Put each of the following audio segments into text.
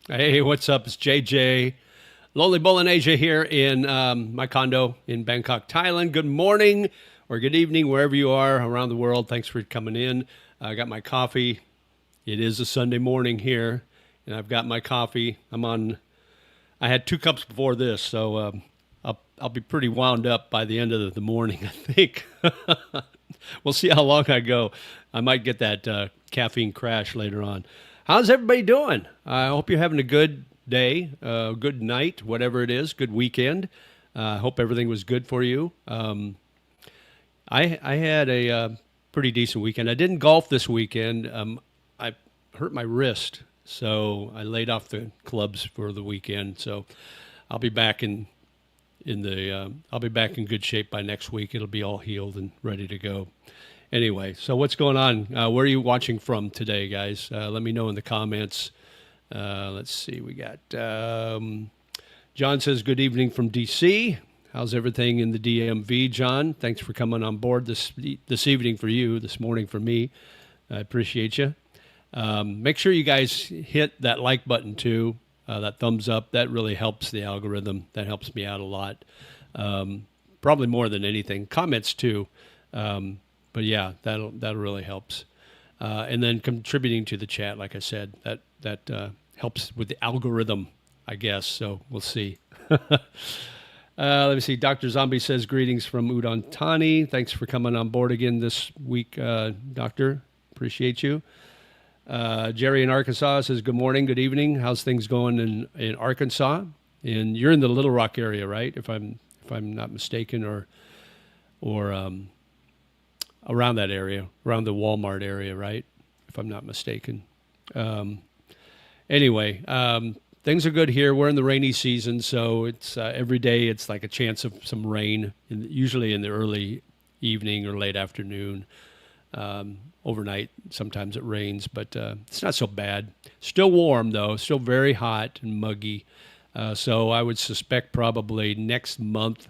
Hey, what's up? It's JJ. Lonely Bolinesia here in my condo in Bangkok, Thailand. Good morning or good evening, wherever you are around the world. Thanks for coming in. I got my coffee. It is a Sunday morning here, and I've got my coffee. I had 2 cups before this, so I'll be pretty wound up by the end of the morning, I think. We'll see how long I go. I might get that caffeine crash later on. How's everybody doing? I hope you're having a good day, good night, whatever it is, good weekend. I hope everything was good for you. I had a pretty decent weekend. I didn't golf this weekend. I hurt my wrist, so I laid off the clubs for the weekend. So I'll be back I'll be back in good shape by next week. It'll be all healed and ready to go. Anyway, so what's going on? Where are you watching from today, guys? Let me know in the comments. Let's see. We got John says, good evening from DC. How's everything in the DMV, John? Thanks for coming on board this evening for you, this morning for me. I appreciate you. Make sure you guys hit that like button too, that thumbs up. That really helps the algorithm. That helps me out a lot. Probably more than anything. Comments too. But yeah, that'll really helps. And then contributing to the chat, like I said, that helps with the algorithm, I guess. So we'll see. Let me see. Dr. Zombie says greetings from Udon Thani. Thanks for coming on board again this week, Doctor. Appreciate you. Jerry in Arkansas says good morning, good evening. How's things going in Arkansas? And you're in the Little Rock area, right? If I'm not mistaken, or around that area, around the Walmart area, right? If I'm not mistaken. Anyway, things are good here. We're in the rainy season, so it's every day it's like a chance of some rain, usually in the early evening or late afternoon. Overnight, sometimes it rains, but it's not so bad. Still warm, though, still very hot and muggy. So I would suspect probably next month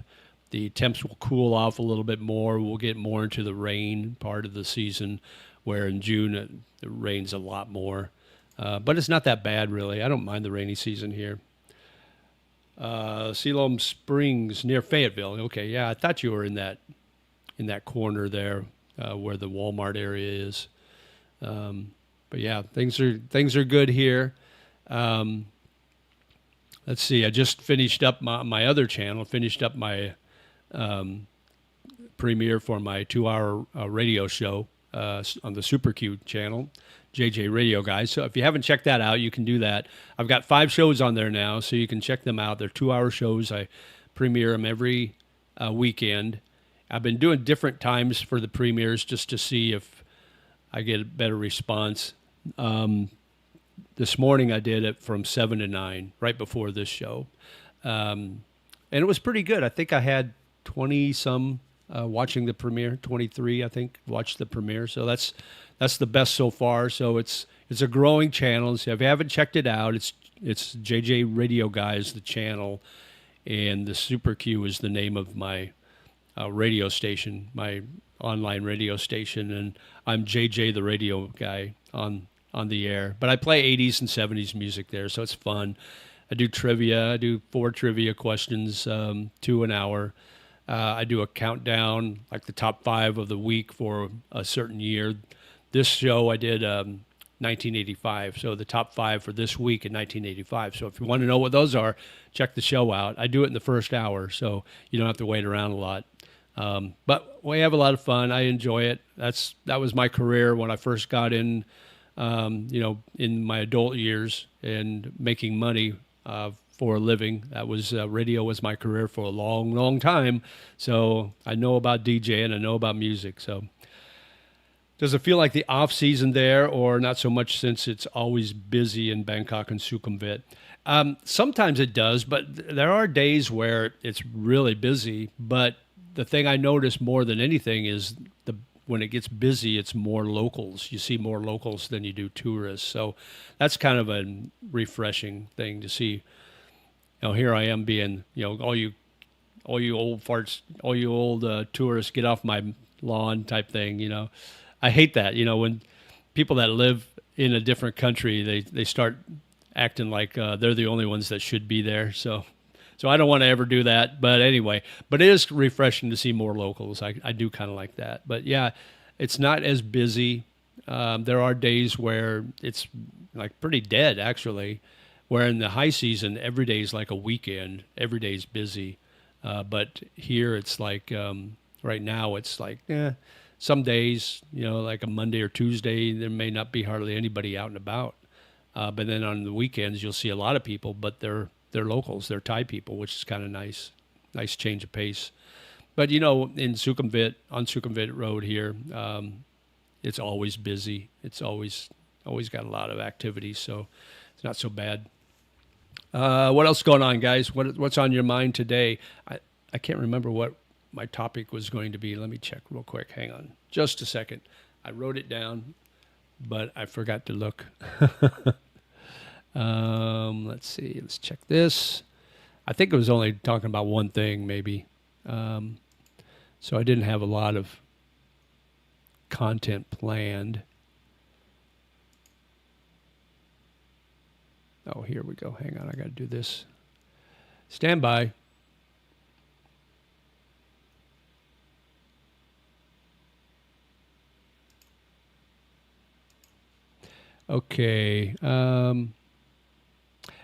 the temps will cool off a little bit more. We'll get more into the rain part of the season, where in June it rains a lot more. But it's not that bad, really. I don't mind the rainy season here. Siloam Springs near Fayetteville. Okay, yeah, I thought you were in that corner there where the Walmart area is. But yeah, things are good here. Let's see. I just finished up my other channel. Finished up my premiere for my 2-hour radio show on the Super Q channel, JJ Radio Guys. So if you haven't checked that out, you can do that. I've got 5 shows on there now, so you can check them out. They're 2-hour shows. I premiere them every weekend. I've been doing different times for the premieres just to see if I get a better response. This morning I did it from 7 to 9, right before this show. And it was pretty good. I think I had 20 some watching the premiere, 23 I think watched the premiere. So that's the best so far. So it's a growing channel. So if you haven't checked it out, it's JJ Radio Guys, the channel, and the Super Q is the name of my radio station, my online radio station, and I'm JJ the radio guy on the air. But I play 80s and 70s music there, so it's fun. I do trivia. I do 4 trivia questions, 2 an hour. I do a countdown, like the top 5 of the week for a certain year. This show I did 1985, so the top 5 for this week in 1985. So if you want to know what those are, check the show out. I do it in the first hour, so you don't have to wait around a lot. But we have a lot of fun. I enjoy it. That was my career when I first got in, in my adult years and making money for a living. That was radio was my career for a long, long time. So I know about DJing. I know about music. So does it feel like the off season there, or not so much since it's always busy in Bangkok and Sukhumvit? Sometimes it does, but there are days where it's really busy. But the thing I notice more than anything is when it gets busy, it's more locals. You see more locals than you do tourists. So that's kind of a refreshing thing to see. Here I am being, all you old farts, all you old tourists, get off my lawn type thing. I hate that. When people that live in a different country, they start acting like they're the only ones that should be there. So I don't want to ever do that. But anyway, but it is refreshing to see more locals. I do kind of like that. But yeah, it's not as busy. There are days where it's like pretty dead, actually, where in the high season, every day is like a weekend. Every day is busy. But here it's like right now it's like some days, like a Monday or Tuesday, there may not be hardly anybody out and about. But then on the weekends, you'll see a lot of people, but they're locals, they're Thai people, which is kind of nice change of pace. But in on Sukhumvit Road here, it's always busy. It's always got a lot of activity, so it's not so bad. What else going on, guys? What's on your mind today? I can't remember what my topic was going to be. Let me check real quick. Hang on just a second. I wrote it down, but I forgot to look. Let's see. Let's check this. I think it was only talking about one thing, maybe. So I didn't have a lot of content planned. Oh, here we go. Hang on. I got to do this. Stand by. Okay.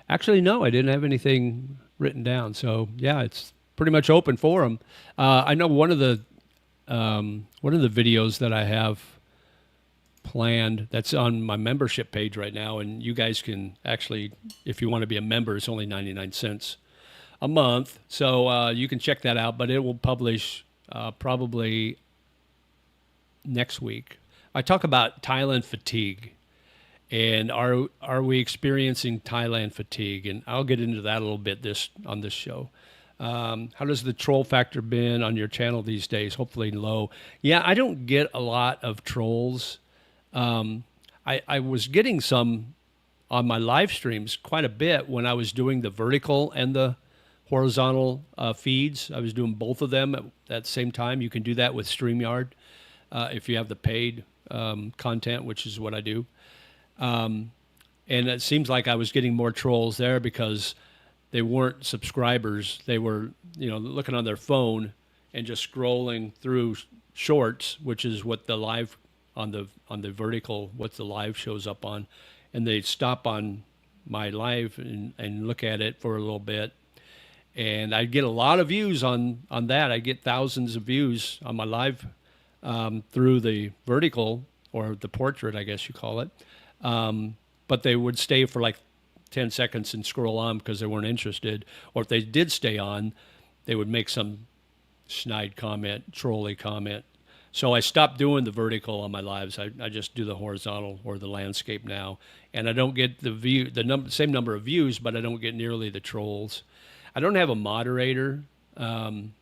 Actually, no, I didn't have anything written down. So yeah, it's pretty much open for them. I know one of the videos that I have planned that's on my membership page right now, and you guys can actually, if you want to be a member, it's only 99 cents a month. So you can check that out, but it will publish probably next week. I talk about Thailand fatigue. And are we experiencing Thailand fatigue? And I'll get into that a little bit on this show. How does the troll factor been on your channel these days? Hopefully low. Yeah, I don't get a lot of trolls. I was getting some on my live streams quite a bit when I was doing the vertical and the horizontal feeds. I was doing both of them at the same time. You can do that with StreamYard if you have the paid content, which is what I do. And it seems like I was getting more trolls there because they weren't subscribers. They were, looking on their phone and just scrolling through shorts, which is what the live on the vertical, what the live shows up on. And they'd stop on my live and look at it for a little bit. And I'd get a lot of views on that. I get thousands of views on my live through the vertical, or the portrait, I guess you call it. But they would stay for like 10 seconds and scroll on because they weren't interested. Or if they did stay on, they would make some snide comment, trolly comment. So I stopped doing the vertical on my lives. I just do the horizontal or the landscape now. And I don't get the same number of views, but I don't get nearly the trolls. I don't have a moderator. I'm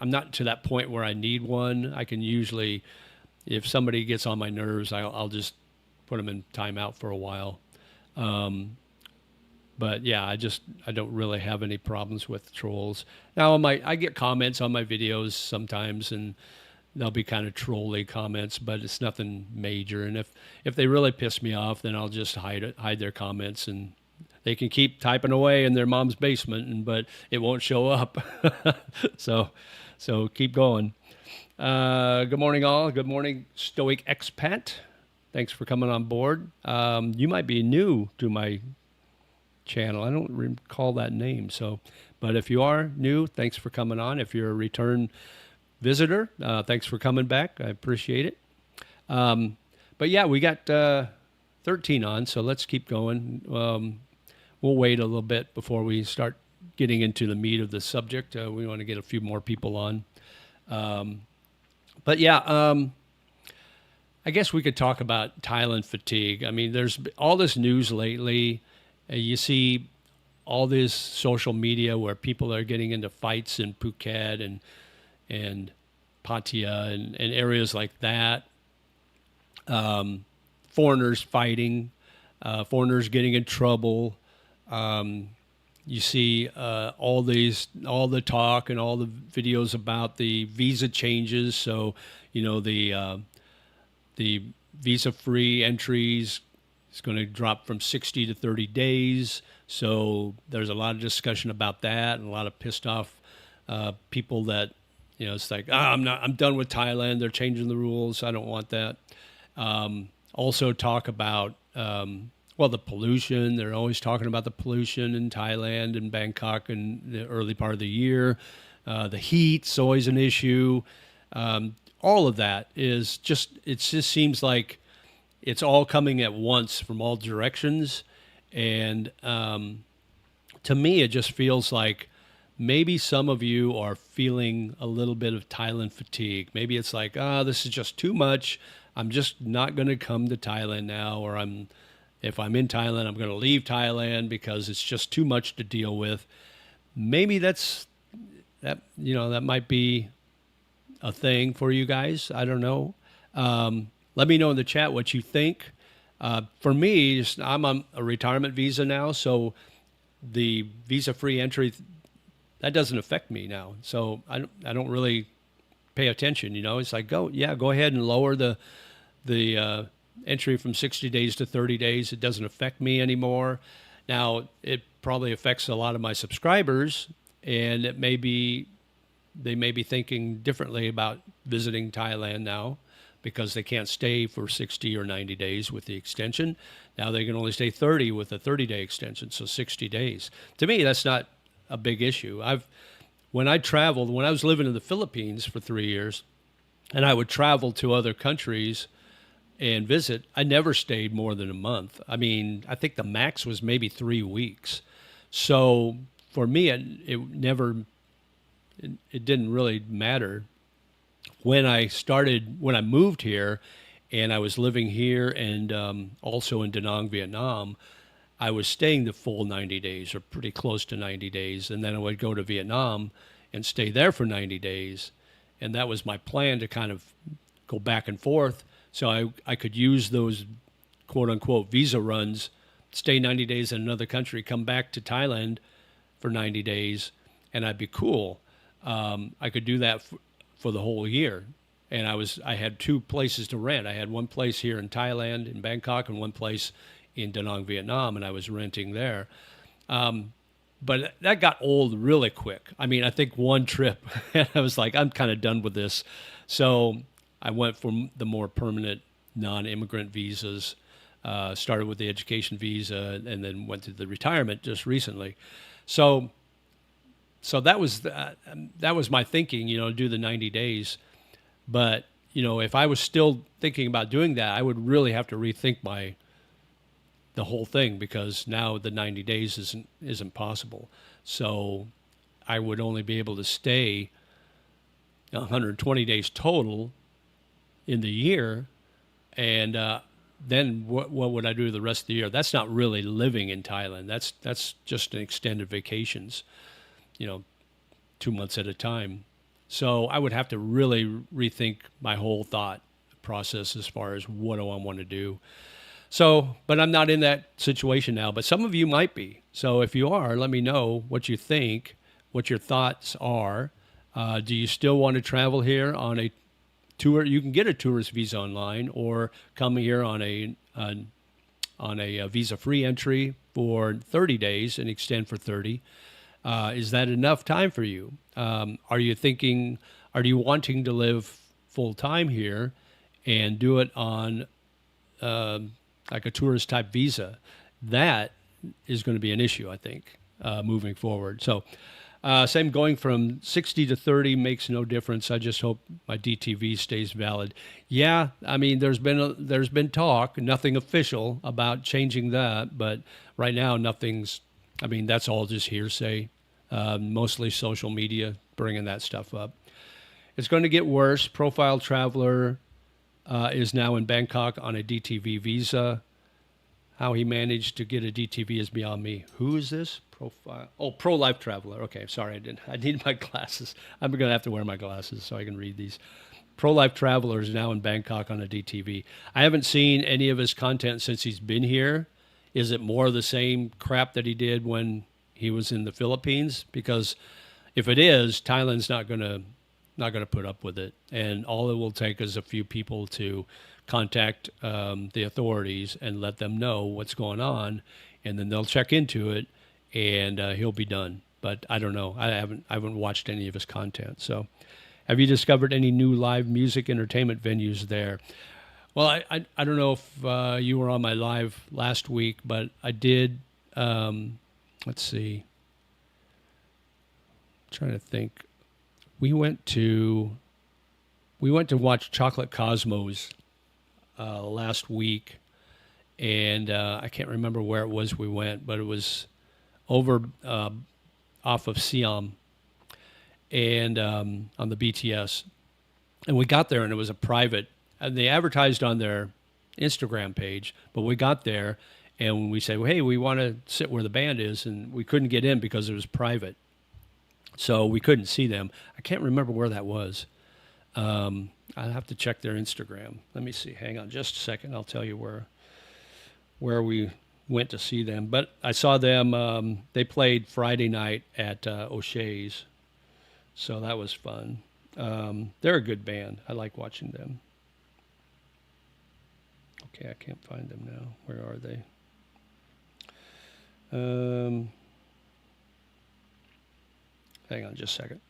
not to that point where I need one. I can usually, if somebody gets on my nerves, I'll just put them in timeout for a while. But yeah, I don't really have any problems with trolls. Now I get comments on my videos sometimes, and they'll be kind of trolly comments, but it's nothing major. And if they really piss me off, then I'll just hide their comments, and they can keep typing away in their mom's basement, but it won't show up. So keep going. Good morning, all. Good morning, Stoic Expat. Thanks for coming on board. You might be new to my channel. I don't recall that name. But if you are new, thanks for coming on. If you're a return visitor, thanks for coming back. I appreciate it. But yeah, we got 13 on, so let's keep going. We'll wait a little bit before we start getting into the meat of the subject. We want to get a few more people on. But yeah, I guess we could talk about Thailand fatigue. I mean, there's all this news lately. You see all this social media where people are getting into fights in Phuket and Pattaya and areas like that. Foreigners fighting, foreigners getting in trouble. You see all the talk and all the videos about the visa changes. So, the visa-free entries It's going to drop from 60 to 30 days. So there's a lot of discussion about that, and a lot of pissed off people that, it's like, I'm done with Thailand. They're changing the rules. I don't want that. Also talk about, the pollution. They're always talking about the pollution in Thailand and Bangkok in the early part of the year. The heat's always an issue. All of that is it just seems like it's all coming at once from all directions. And to me, it just feels like maybe some of you are feeling a little bit of Thailand fatigue. Maybe it's like, this is just too much. I'm just not going to come to Thailand now, or if I'm in Thailand, I'm going to leave Thailand because it's just too much to deal with. Maybe that might be a thing for you guys. I don't know. Let me know in the chat what you think. For me, I'm on a retirement visa now, so the visa-free entry, that doesn't affect me now. So I don't really pay attention. It's like go ahead and lower the entry from 60 days to 30 days. It doesn't affect me anymore. Now it probably affects a lot of my subscribers, and they may be thinking differently about visiting Thailand now, because they can't stay for 60 or 90 days with the extension. Now they can only stay 30 with a 30-day extension, so 60 days. To me, that's not a big issue. When I was living in the Philippines for 3 years, and I would travel to other countries and visit, I never stayed more than a month. I mean, I think the max was maybe 3 weeks. So for me, it didn't really matter. When I moved here and I was living here and also in Da Nang, Vietnam, I was staying the full 90 days or pretty close to 90 days. And then I would go to Vietnam and stay there for 90 days. And that was my plan, to kind of go back and forth. So I could use those quote unquote visa runs, stay 90 days in another country, come back to Thailand for 90 days, and I'd be cool. I could do that for the whole year. And I had 2 places to rent. I had one place here in Thailand, in Bangkok, and one place in Da Nang, Vietnam, and I was renting there. But that got old really quick. I mean, I think one trip, and I was like, I'm kind of done with this. So I went for the more permanent non-immigrant visas, started with the education visa, and then went to the retirement just recently. So that was my thinking, do the 90 days. But, if I was still thinking about doing that, I would really have to rethink the whole thing, because now the 90 days isn't possible. So I would only be able to stay 120 days total in the year. And then what would I do the rest of the year? That's not really living in Thailand. That's just an extended vacations, 2 months at a time. So I would have to really rethink my whole thought process as far as what do I want to do. So, but I'm not in that situation now, but some of you might be. So if you are, let me know what you think, what your thoughts are. Do you still want to travel here on a tour? You can get a tourist visa online, or come here on a visa-free entry for 30 days and extend for 30. Is that enough time for you? Are you wanting to live full time here and do it on like a tourist type visa? That is going to be an issue, I think, moving forward. So same, going from 60 to 30 makes no difference. I just hope my DTV stays valid. Yeah, I mean, there's been talk, nothing official, about changing that, but right now that's all just hearsay. Mostly social media bringing that stuff up. It's going to get worse. Profile Traveler is now in Bangkok on a DTV visa. How he managed to get a DTV is beyond me. Who is this? Pro Life Traveler. Okay, sorry, I need my glasses. I'm going to have to wear my glasses so I can read these. Pro Life Traveler is now in Bangkok on a DTV. I haven't seen any of his content since he's been here. Is it more of the same crap that he did when he was in the Philippines? Because if it is, Thailand's not going to not going to put up with it. And all it will take is a few people to contact the authorities and let them know what's going on, and then they'll check into it, and he'll be done. But I don't know. I haven't watched any of his content. So, have you discovered any new live music entertainment venues there? Well, I don't know if you were on my live last week, but I did. Let's see. I'm trying to think. We went to watch Chocolate Cosmos last week, and I can't remember where it was we went, but it was over off of Siam and on the BTS. And we got there, and it was a private. And they advertised on their Instagram page, but we got there, and we said, well, hey, we want to sit where the band is, and we couldn't get in because it was private. So we couldn't see them. I can't remember where that was. I'll have to check their Instagram. Let me see. Hang on just a second. I'll tell you where we went to see them. But I saw them. They played Friday night at O'Shea's, so that was fun. They're a good band. I like watching them. Okay, I can't find them now. Where are they? Hang on just a second.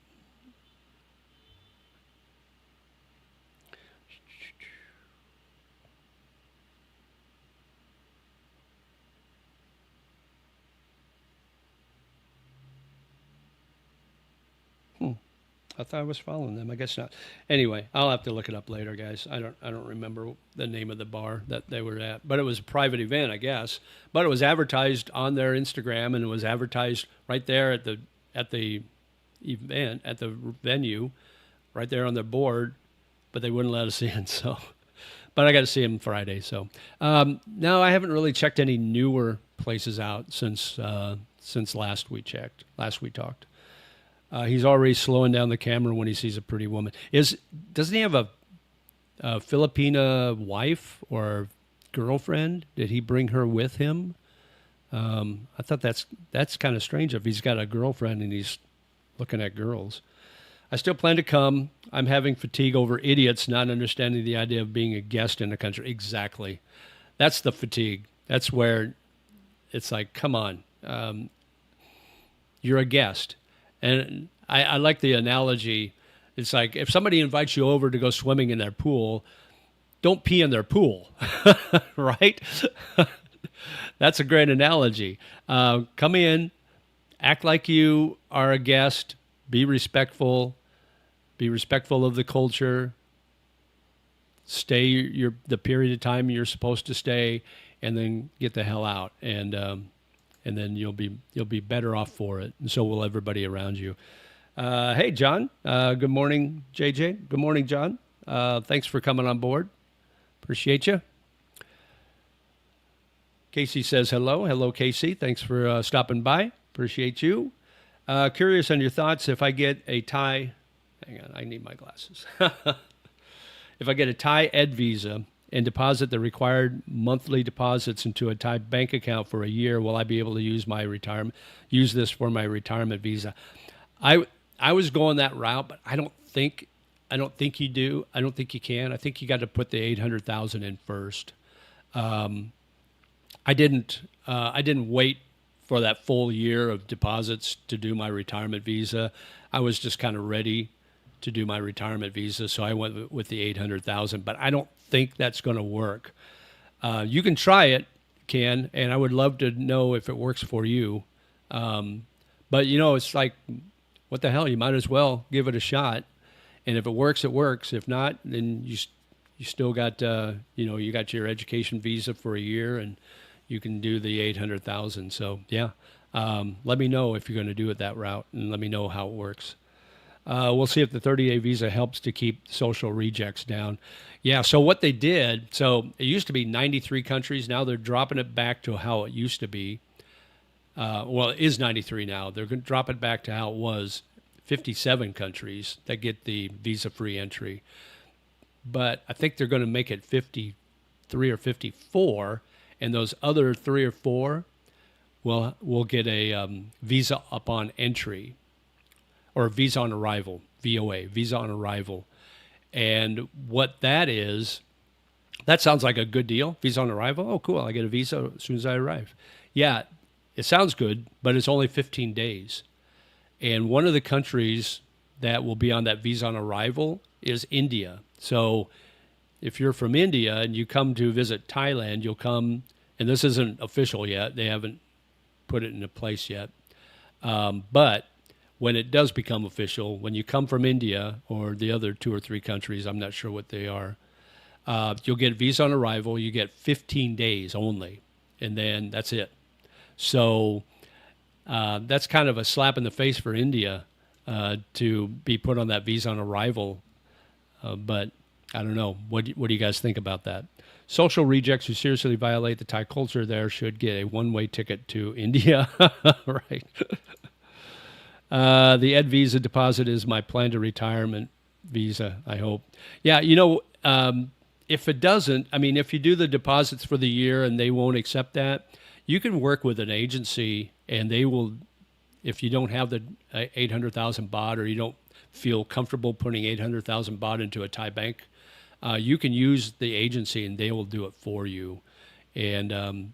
I thought I was following them. I guess not. Anyway, I'll have to look it up later, guys. I don't remember the name of the bar that they were at, but it was a private event, I guess. But it was advertised on their Instagram, and it was advertised right there at the event, at the venue, right there on their board. But they wouldn't let us in, so. But I got to see them Friday. So no, I haven't really checked any newer places out since last we checked. Last we talked. He's already slowing down the camera when he sees a pretty woman. Doesn't he have a Filipina wife or girlfriend? Did he bring her with him? I thought that's kind of strange if he's got a girlfriend and he's looking at girls. I still plan to come. I'm having fatigue over idiots not understanding the idea of being a guest in a country. Exactly. That's the fatigue. That's where it's like, come on. You're a guest. And I like the analogy. It's like if somebody invites you over to go swimming in their pool, don't pee in their pool, right? That's a great analogy. Come in, act like you are a guest, be respectful of the culture, stay the period of time you're supposed to stay, and then get the hell out. And then you'll be better off for it, and so will everybody around you. Hey, John. Good morning, JJ. Good morning, John. Thanks for coming on board. Appreciate you. Casey says hello. Hello, Casey. Thanks for stopping by. Appreciate you. Curious on your thoughts. If I get a Thai, hang on, I need my glasses. If I get a Thai Ed visa and deposit the required monthly deposits into a Thai bank account for a year, will I be able to use this for my retirement visa? I was going that route, but I don't think you do. I don't think you can. I think you got to put the 800,000 in first. I didn't wait for that full year of deposits to do my retirement visa. I was just kind of ready to do my retirement visa, so I went with the 800,000. But I don't think that's going to work. You can try it, Ken, and I would love to know if it works for you. But it's like, what the hell? You might as well give it a shot, and if it works, it works. If not, then you still got you got your education visa for a year, and you can do the 800,000. So yeah, let me know if you're going to do it that route, and let me know how it works. We'll see if the 30-day visa helps to keep social rejects down. Yeah, so what they did, so it used to be 93 countries. Now they're dropping it back to how it used to be. Well, it is 93 now. They're going to drop it back to how it was, 57 countries that get the visa-free entry. But I think they're going to make it 53 or 54, and those other 3 or 4 will get a visa upon entry, or visa on arrival. VOA, visa on arrival. And what that is, that sounds like a good deal. Visa on arrival. Oh, cool. I get a visa as soon as I arrive. Yeah, it sounds good, but it's only 15 days. And one of the countries that will be on that visa on arrival is India. So if you're from India and you come to visit Thailand, you'll come, and this isn't official yet. They haven't put it into place yet. But when it does become official, when you come from India or the other 2 or 3 countries, I'm not sure what they are, you'll get visa on arrival. You get 15 days only, and then that's it. So that's kind of a slap in the face for India to be put on that visa on arrival. But I don't know. What do you guys think about that? Social rejects who seriously violate the Thai culture there should get a one-way ticket to India. Right. The Ed Visa deposit is my plan to retirement visa, I hope. Yeah, if it doesn't, I mean, if you do the deposits for the year and they won't accept that, you can work with an agency and they will, if you don't have the 800,000 baht or you don't feel comfortable putting 800,000 baht into a Thai bank, you can use the agency and they will do it for you. And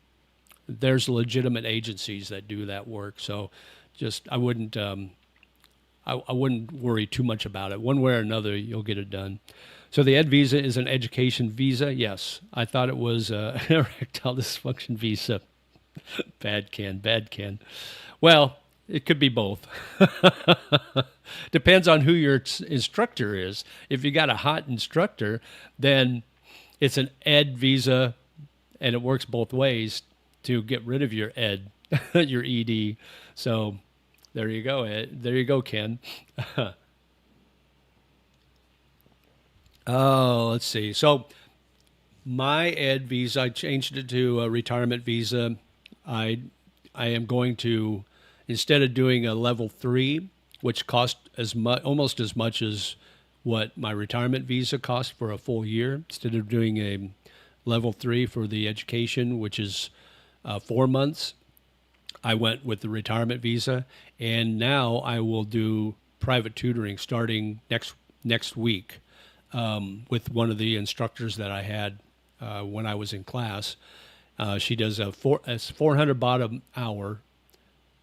there's legitimate agencies that do that work. So just I wouldn't worry too much about it. One way or another, you'll get it done. So the Ed Visa is an education visa. Yes, I thought it was an erectile dysfunction visa. Bad Ken. Well, it could be both. Depends on who your instructor is. If you got a hot instructor, then it's an Ed Visa, and it works both ways to get rid of your Ed, your ED. So there you go, Ed. There you go, Ken. Oh, let's see. So my Ed Visa, I changed it to a retirement visa. I am going to, instead of doing a level 3, which cost almost as much as what my retirement visa cost for a full year, instead of doing a level 3 for the education, which is 4 months, I went with the retirement visa, and now I will do private tutoring starting next week with one of the instructors that I had when I was in class. She does it's 400 baht an hour,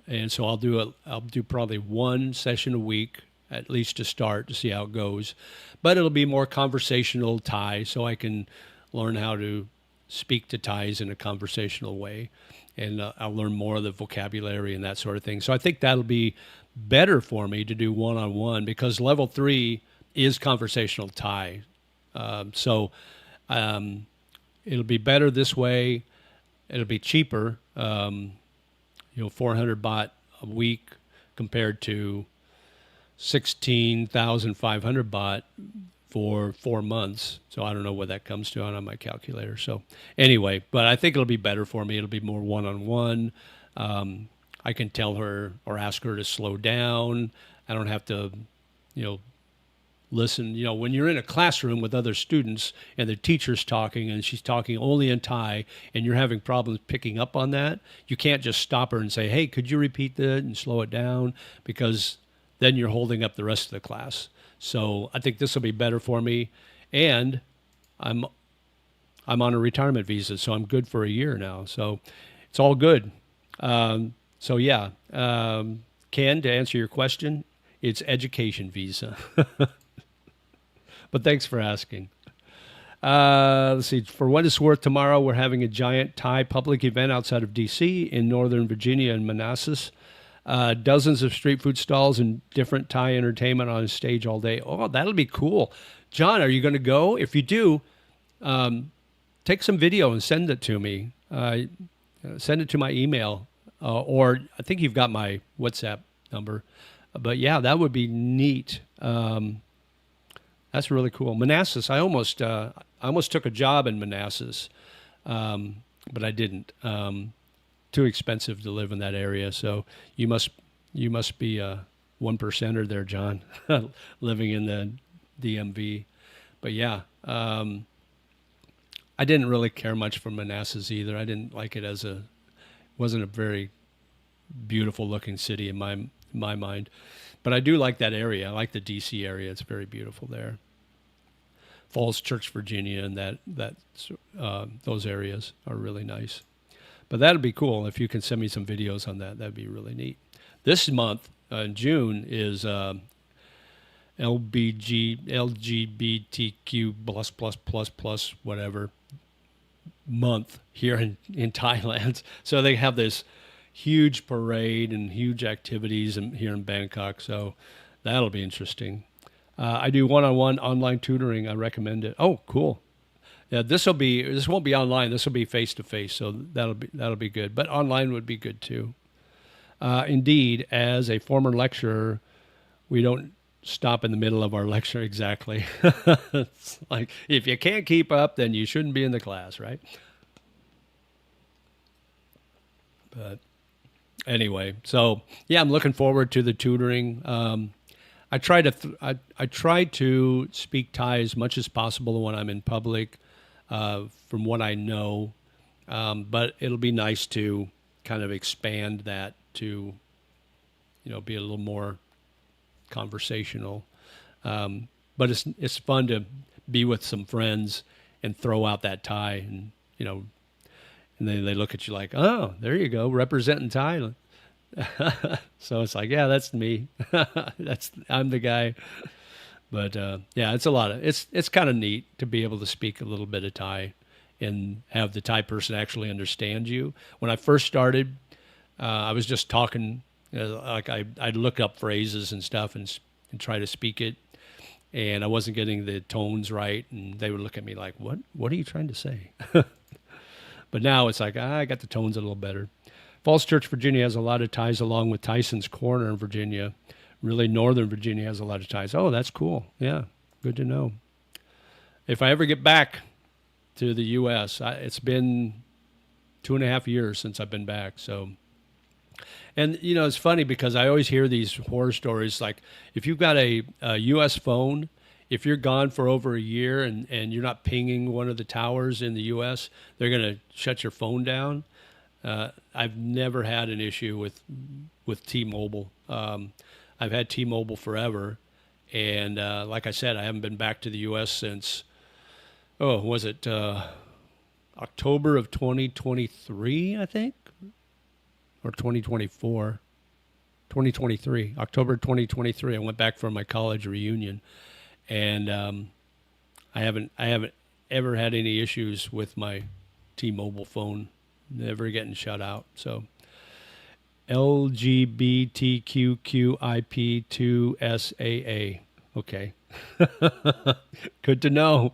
and so I'll do probably one session a week at least to start to see how it goes. But it'll be more conversational Thai, so I can learn how to speak to Thais in a conversational way, and I'll learn more of the vocabulary and that sort of thing. So I think that'll be better for me to do one-on-one because level 3 is conversational Thai. So it'll be better this way. It'll be cheaper, 400 baht a week compared to 16,500 baht for 4 months. So I don't know what that comes to on my calculator. So anyway, but I think it'll be better for me. It'll be more one-on-one. I can tell her or ask her to slow down. I don't have to, listen. When you're in a classroom with other students and the teacher's talking and she's talking only in Thai and you're having problems picking up on that, you can't just stop her and say, hey, could you repeat that and slow it down? Because then you're holding up the rest of the class. So I think this will be better for me. And I'm on a retirement visa, so I'm good for a year now. So it's all good. Ken, to answer your question, it's education visa. But thanks for asking. Let's see. For what it's worth, tomorrow we're having a giant Thai public event outside of D.C. in Northern Virginia and Manassas. Dozens of street food stalls and different Thai entertainment on stage all day. Oh, that'll be cool. John, are you going to go? If you do, take some video and send it to me. Send it to my email. Or I think you've got my WhatsApp number. But yeah, that would be neat. That's really cool. Manassas, I almost took a job in Manassas, but I didn't. Too expensive to live in that area. So you must be a 1%er there, John, living in the DMV. But yeah, I didn't really care much for Manassas either. I didn't like it wasn't a very beautiful looking city in my mind. But I do like that area. I like the DC area. It's very beautiful there. Falls Church, Virginia, and those areas are really nice. But that'd be cool if you can send me some videos on that. That'd be really neat. This month in June is LGBTQ plus whatever month here in Thailand. So they have this huge parade and huge activities here in Bangkok. So that'll be interesting. I do one-on-one online tutoring. I recommend it. Oh, cool. Yeah, this won't be online. This will be face-to-face. So that'll be good. But online would be good too. Indeed, as a former lecturer, we don't stop in the middle of our lecture exactly. It's like, if you can't keep up, then you shouldn't be in the class, right? But anyway, so yeah, I'm looking forward to the tutoring. I try to speak Thai as much as possible when I'm in public, from what I know. But it'll be nice to kind of expand that to, be a little more conversational. But it's fun to be with some friends and throw out that Thai, and and then they look at you like, oh, there you go, representing Thailand. So it's like, yeah, that's me. I'm the guy. But yeah, it's kind of neat to be able to speak a little bit of Thai and have the Thai person actually understand you. When I first started, I was just talking, like I'd look up phrases and stuff and try to speak it, and I wasn't getting the tones right, and they would look at me like, what are you trying to say? But now it's like, I got the tones a little better. Falls Church, Virginia has a lot of ties, along with Tyson's Corner in Virginia. Really, Northern Virginia has a lot of ties. Oh, that's cool. Yeah, good to know. If I ever get back to the U.S., it's been 2.5 years since I've been back. So, and it's funny because I always hear these horror stories. Like, if you've got a U.S. phone, if you're gone for over a year and you're not pinging one of the towers in the U.S., they're going to shut your phone down. I've never had an issue with T-Mobile. I've had T-Mobile forever, and like I said, I haven't been back to the U.S. since, was it October of 2023, I think, or 2024? 2023, October 2023. I went back for my college reunion, and I haven't ever had any issues with my T-Mobile phone. Never getting shut out. So LGBTQQIP2SAA. Okay. Good to know.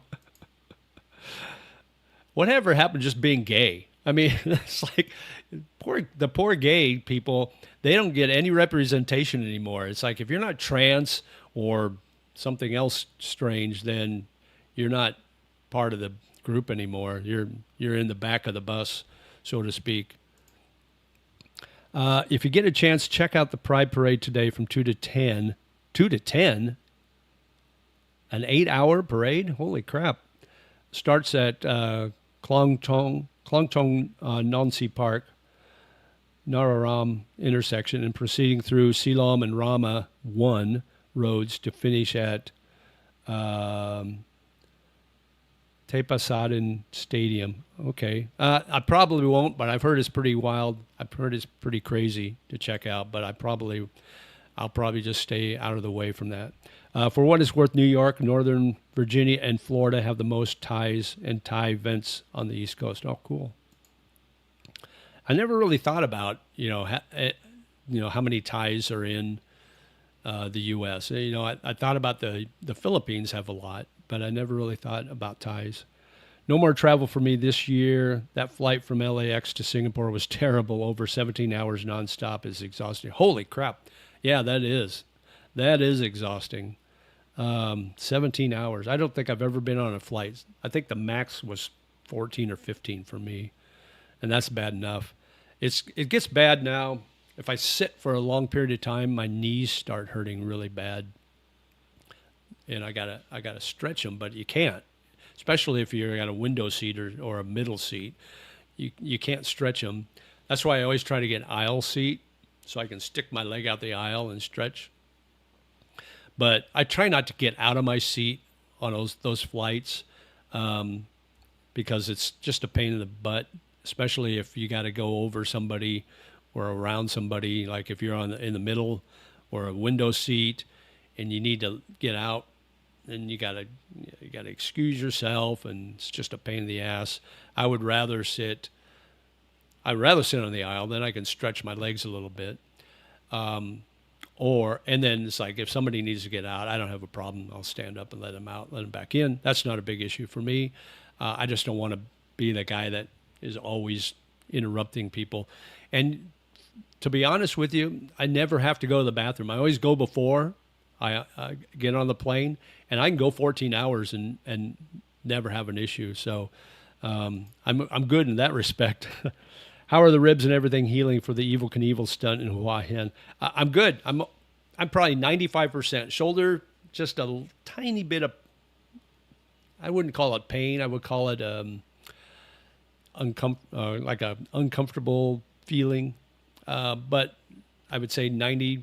Whatever happened to just being gay? I mean, it's like the poor gay people, they don't get any representation anymore. It's like, if you're not trans or something else strange, then you're not part of the group anymore. You're in the back of the bus, so to speak. If you get a chance, check out the Pride Parade today from 2 to 10. 2 to 10? An 8-hour parade? Holy crap. Starts at Klong Tong Nonsi Park, Nararam intersection, and proceeding through Siloam and Rama 1 roads to finish at Tepasadin Stadium. Okay. I probably won't, but I've heard it's pretty wild. I've heard it's pretty crazy to check out, but I'll probably just stay out of the way from that. For what it's worth, New York, Northern Virginia, and Florida have the most ties and Thai events on the East Coast. Oh, cool. I never really thought about, how many ties are in the U.S. I thought about the Philippines have a lot, but I never really thought about ties. No more travel for me this year. That flight from LAX to Singapore was terrible. Over 17 hours nonstop is exhausting. Holy crap. Yeah, that is exhausting. 17 hours. I don't think I've ever been on a flight. I think the max was 14 or 15 for me, and that's bad enough. It gets bad now. If I sit for a long period of time, my knees start hurting really bad, and I gotta stretch them, but you can't, especially if you're on a window seat or a middle seat. You can't stretch them. That's why I always try to get an aisle seat so I can stick my leg out the aisle and stretch. But I try not to get out of my seat on those flights, because it's just a pain in the butt, especially if you got to go over somebody or around somebody. Like if you're in the middle or a window seat, and you need to get out, and you gotta excuse yourself, and it's just a pain in the ass. I'd rather sit on the aisle, then I can stretch my legs a little bit. And then it's like if somebody needs to get out, I don't have a problem. I'll stand up and let them out, let them back in. That's not a big issue for me. I just don't want to be the guy that is always interrupting people. And to be honest with you, I never have to go to the bathroom. I always go before I get on the plane, and I can go 14 hours and never have an issue. So I'm good in that respect. How are the ribs and everything healing for the Evel Knievel stunt in Hua Hin? I'm good. I'm probably 95%. Shoulder, just a tiny bit of, I wouldn't call it pain. I would call it like a uncomfortable feeling. But I would say 98%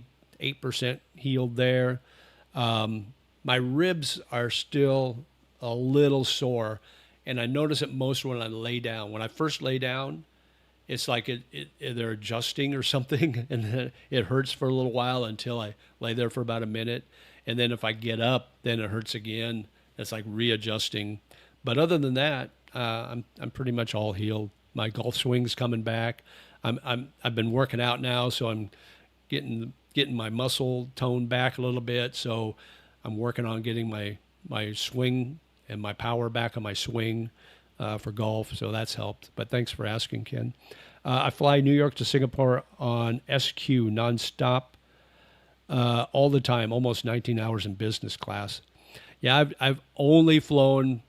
healed there. My ribs are still a little sore, and I notice it most when I lay down. When I first lay down, it's like they're adjusting or something, and then it hurts for a little while until I lay there for about a minute. And then if I get up, then it hurts again. It's like readjusting. But other than that, I'm pretty much all healed. My golf swing's coming back. I've been working out now, so I'm getting my muscle tone back a little bit. So I'm working on getting my swing and my power back on my swing for golf. So that's helped. But thanks for asking, Ken. I fly New York to Singapore on SQ nonstop all the time, almost 19 hours in business class. Yeah, I've only flown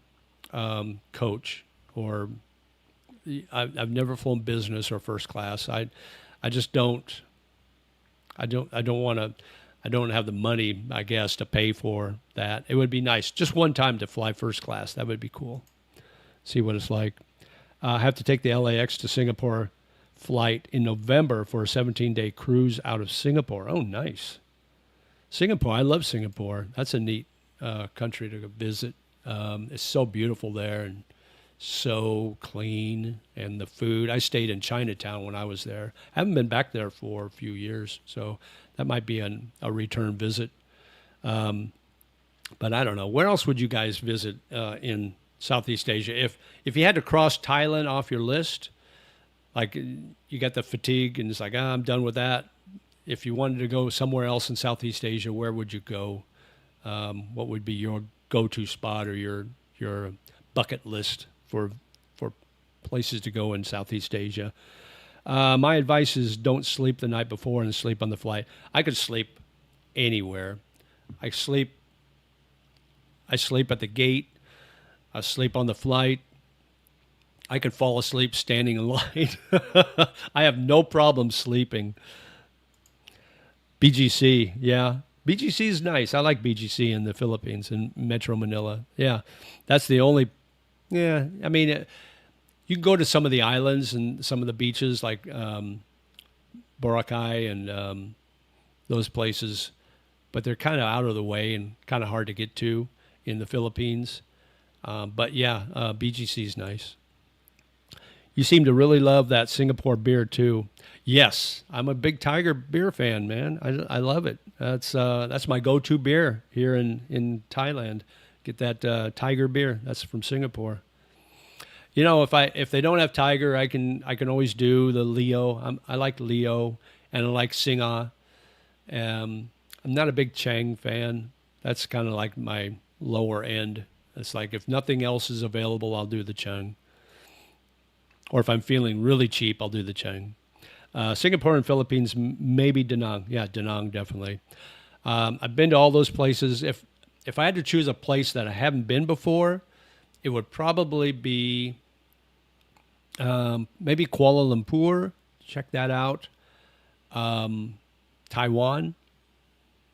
coach, or I've never flown business or first class. I just don't. I don't want to. I don't have the money, I guess, to pay for that. It would be nice just one time to fly first class. That would be cool. See what it's like. I have to take the LAX to Singapore flight in November for a 17-day cruise out of Singapore. Oh, nice. Singapore. I love Singapore. That's a neat country to visit. It's so beautiful there and so clean. And the food. I stayed in Chinatown when I was there. I haven't been back there for a few years, so that might be a return visit. But I don't know. Where else would you guys visit in Southeast Asia? If you had to cross Thailand off your list, like you got the fatigue and it's like, I'm done with that. If you wanted to go somewhere else in Southeast Asia, where would you go? What would be your go-to spot or your bucket list for places to go in Southeast Asia? My advice is don't sleep the night before and sleep on the flight. I could sleep anywhere. I sleep at the gate. I sleep on the flight. I could fall asleep standing in line. I have no problem sleeping. BGC, yeah. BGC is nice. I like BGC in the Philippines, in Metro Manila. Yeah, that's the only, yeah. I mean, you can go to some of the islands and some of the beaches like Boracay and those places, but they're kind of out of the way and kind of hard to get to in the Philippines. But yeah, BGC is nice. You seem to really love that Singapore beer too. Yes, I'm a big Tiger beer fan, man. I love it. That's my go-to beer here in Thailand. Get that Tiger beer. That's from Singapore. You know, if they don't have Tiger, I can always do the Leo. I like Leo and I like Singha. I'm not a big Chang fan. That's kind of like my lower end. It's like if nothing else is available, I'll do the Chang. Or if I'm feeling really cheap, I'll do the Chang. Singapore and Philippines, maybe Da Nang. Yeah, Da Nang, definitely. I've been to all those places. If I had to choose a place that I haven't been before, it would probably be maybe Kuala Lumpur. Check that out. Taiwan.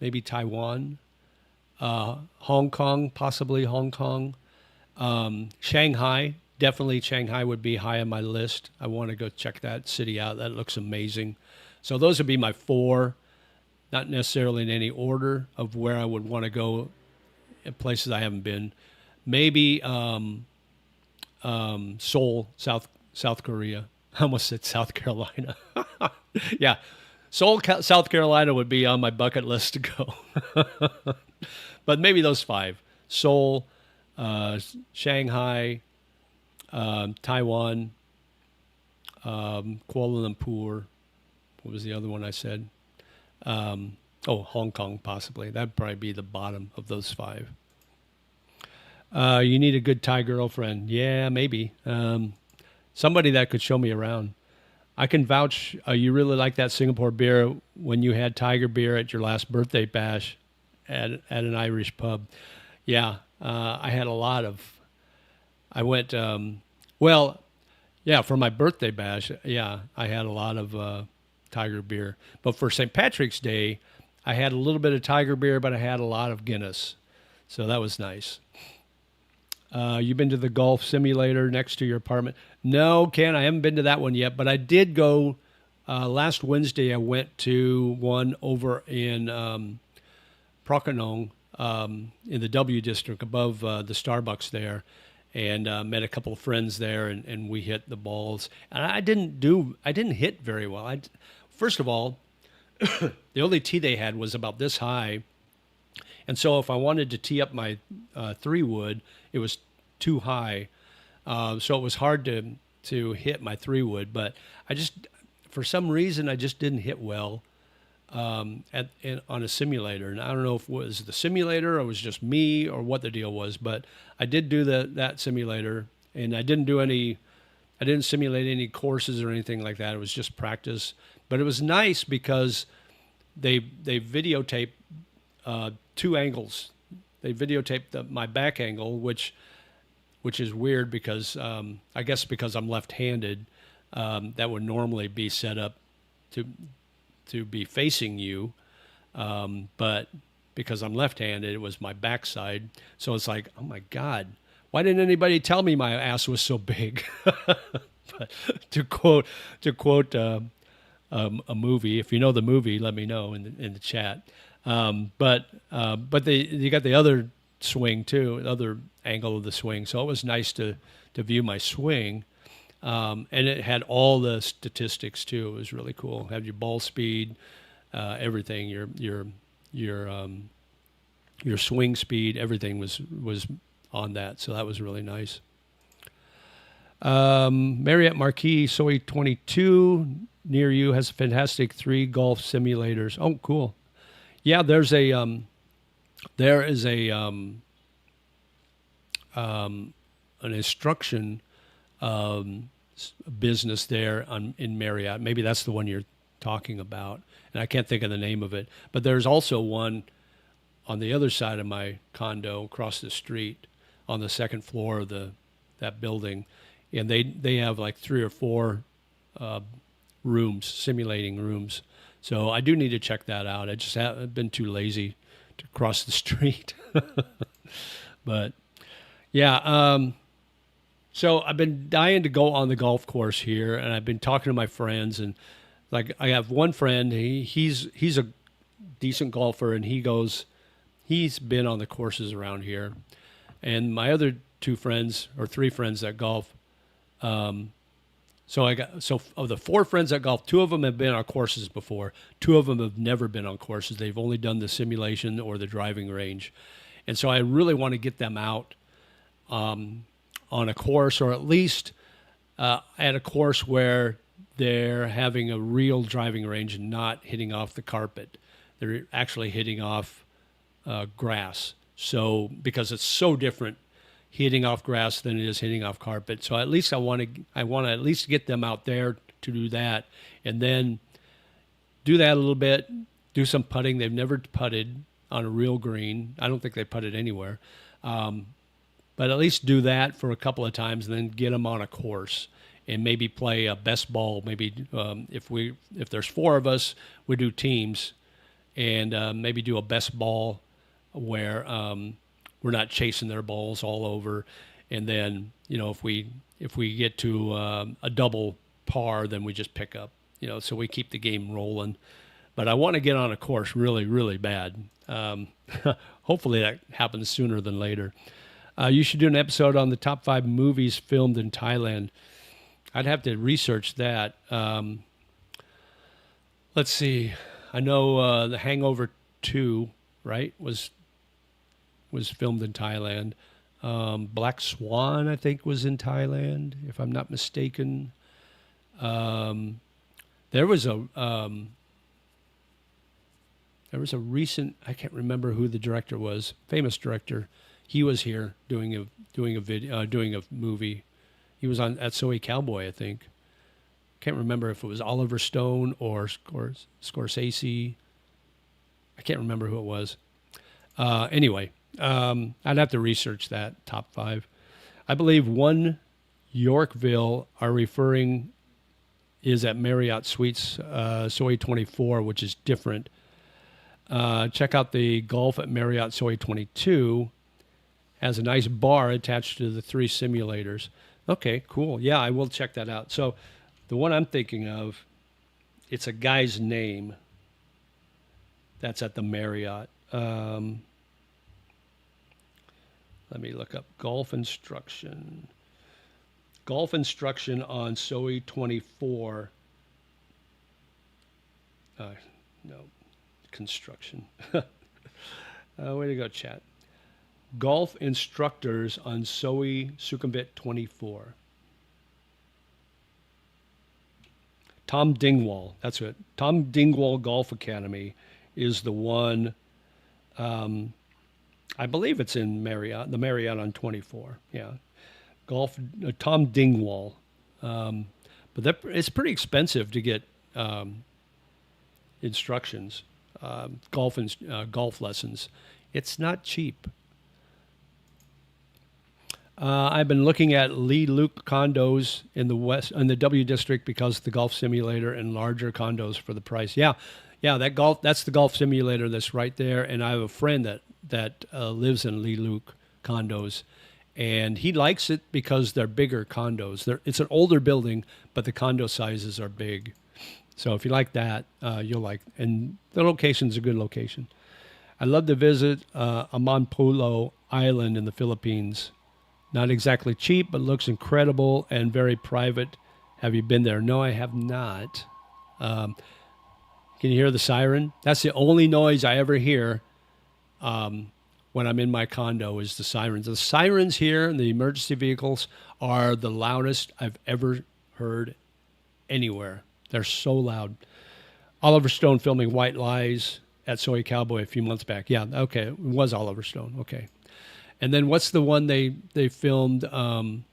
Maybe Taiwan. Hong Kong, possibly Hong Kong. Shanghai. Definitely Shanghai would be high on my list. I want to go check that city out. That looks amazing. So those would be my four not necessarily in any order of where I would want to go in places I haven't been. Maybe Seoul, South Korea. I almost said South Carolina. Yeah, Seoul, South Carolina would be on my bucket list to go. But maybe those five: Seoul, Shanghai, Taiwan, Kuala Lumpur. What was the other one I said? Hong Kong, possibly. That'd probably be the bottom of those five. You need a good Thai girlfriend. Yeah, maybe. Somebody that could show me around. I can vouch. You really like that Singapore beer when you had Tiger beer at your last birthday bash at an Irish pub. Yeah, I had a lot of. I went. Yeah, for my birthday bash. Yeah, I had a lot of Tiger beer. But for St. Patrick's Day, I had a little bit of Tiger beer, but I had a lot of Guinness. So that was nice. You've been to the golf simulator next to your apartment? No, Ken, I haven't been to that one yet, but I did go last Wednesday. I went to one over in Procanong in the W District above the Starbucks there, and met a couple of friends there, and we hit the balls. And I didn't hit very well. First of all, the only tee they had was about this high. And so if I wanted to tee up my 3-wood, it was too high. So it was hard to hit my 3-wood. But for some reason, I just didn't hit well on a simulator. And I don't know if it was the simulator or it was just me or what the deal was. But I did do that simulator, and I didn't simulate any courses or anything like that. It was just practice. But it was nice because they videotaped two angles. They videotaped my back angle, which is weird because I guess because I'm left-handed, that would normally be set up to be facing you, but because I'm left-handed, it was my backside. So it's like, oh my God, why didn't anybody tell me my ass was so big? But to quote a movie, if you know the movie, let me know in the chat. But you got the other swing too, the other angle of the swing. So it was nice to view my swing, and it had all the statistics too. It was really cool. Had your ball speed, everything, your swing speed, everything was on that. So that was really nice. Marriott Marquis Soy 22 near you has fantastic 3 golf simulators. Oh, cool. Yeah, there is an instruction business there in Marriott. Maybe that's the one you're talking about, and I can't think of the name of it. But there's also one on the other side of my condo, across the street, on the second floor of that building, and they have like 3 or 4 rooms, simulating rooms. So I do need to check that out. I've been too lazy to cross the street. But yeah, so I've been dying to go on the golf course here, and I've been talking to my friends, and like I have one friend, he's a decent golfer, and he's been on the courses around here. And my other 2 friends or 3 friends that golf, so of the 4 friends that golf, 2 of them have been on courses before. 2 of them have never been on courses. They've only done the simulation or the driving range. And so I really want to get them out on a course, or at least at a course where they're having a real driving range and not hitting off the carpet. They're actually hitting off grass. So because it's so different hitting off grass than it is hitting off carpet. So at least I want to at least get them out there to do that, and then do that a little bit, do some putting. They've never putted on a real green. I don't think they putted anywhere. But at least do that for a couple of times, and then get them on a course and maybe play a best ball. Maybe if there's 4 of us, we do teams, and maybe do a best ball where we're not chasing their balls all over. And then, if we get to a double par, then we just pick up, so we keep the game rolling. but I want to get on a course really, really bad. Hopefully that happens sooner than later. You should do an episode on the top 5 movies filmed in Thailand. I'd have to research that. Let's see. I know The Hangover 2, right, was filmed in Thailand. Black Swan, I think, was in Thailand, if I'm not mistaken. There was a recent, I can't remember who the director was, famous director. He was here doing a movie. He was on at Soy Cowboy, I think. Can't remember if it was Oliver Stone or Scorsese. I can't remember who it was. Anyway, I'd have to research that top 5. I believe One Yorkville is at Marriott Suites Soy 24, which is different. Check out the Golf at Marriott Soy 22. Has a nice bar attached to the 3 simulators. Okay, cool. Yeah, I will check that out. So the one I'm thinking of, it's a guy's name that's at the Marriott. Let me look up golf instruction. Golf instruction on Soy 24. No, construction. Way to go, chat. Golf instructors on Soy Sukhumvit 24. Tom Dingwall, that's it. Tom Dingwall Golf Academy is the one. I believe it's in Marriott, the Marriott on 24. Yeah, golf. Tom Dingwall, but it's pretty expensive to get instructions, golf lessons. It's not cheap. I've been looking at Lee Luke condos in the W District because of the golf simulator and larger condos for the price. Yeah, that's the golf simulator that's right there. And I have a friend that lives in Lee Luke condos, and he likes it because they're bigger condos. It's an older building, but the condo sizes are big. So if you like that, you'll like. And the location's a good location. I'd love to visit Amanpulo Island in the Philippines. Not exactly cheap, but looks incredible and very private. Have you been there? No, I have not. Can you hear the siren? That's the only noise I ever hear when I'm in my condo is the sirens. The sirens here and the emergency vehicles are the loudest I've ever heard anywhere. They're so loud. Oliver Stone filming White Lies at Soy Cowboy a few months back. Yeah, okay, it was Oliver Stone. Okay. And then what's the one they filmed in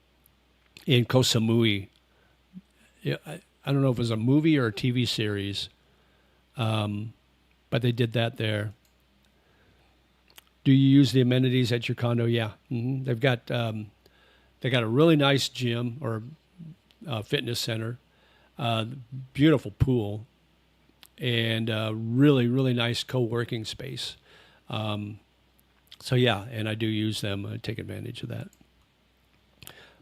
Koh Samui? Yeah, I don't know if it was a movie or a TV series, but they did that there. Do you use the amenities at your condo? Yeah, mm-hmm. They got a really nice gym or fitness center, beautiful pool, and really, really nice co-working space. So yeah, and I do use them. I take advantage of that.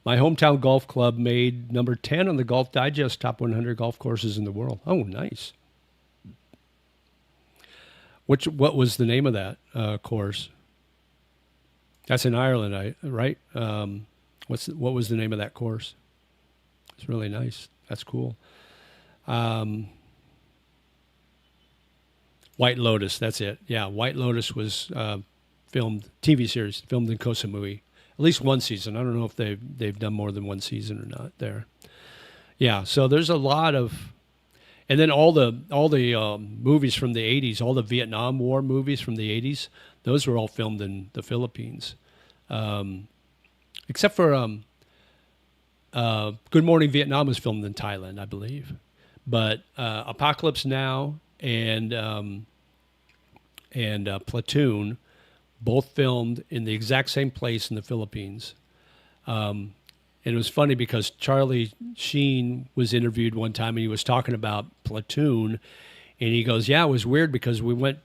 My hometown golf club made number 10 on the Golf Digest top 100 golf courses in the world. Oh, nice. What was the name of that course? That's in Ireland, right? What was the name of that course? It's really nice. That's cool. White Lotus, that's it. Yeah, White Lotus was TV series filmed in Koh Samui, at least one season. I don't know if they've done more than one season or not there. Yeah, so there's a lot of, and then all the movies from the 80s, all the Vietnam War movies from the 80s, those were all filmed in the Philippines, except for Good Morning Vietnam was filmed in Thailand, I believe, but Apocalypse Now and Platoon, both filmed in the exact same place in the Philippines. And it was funny because Charlie Sheen was interviewed one time and he was talking about Platoon. And he goes, yeah, it was weird because we went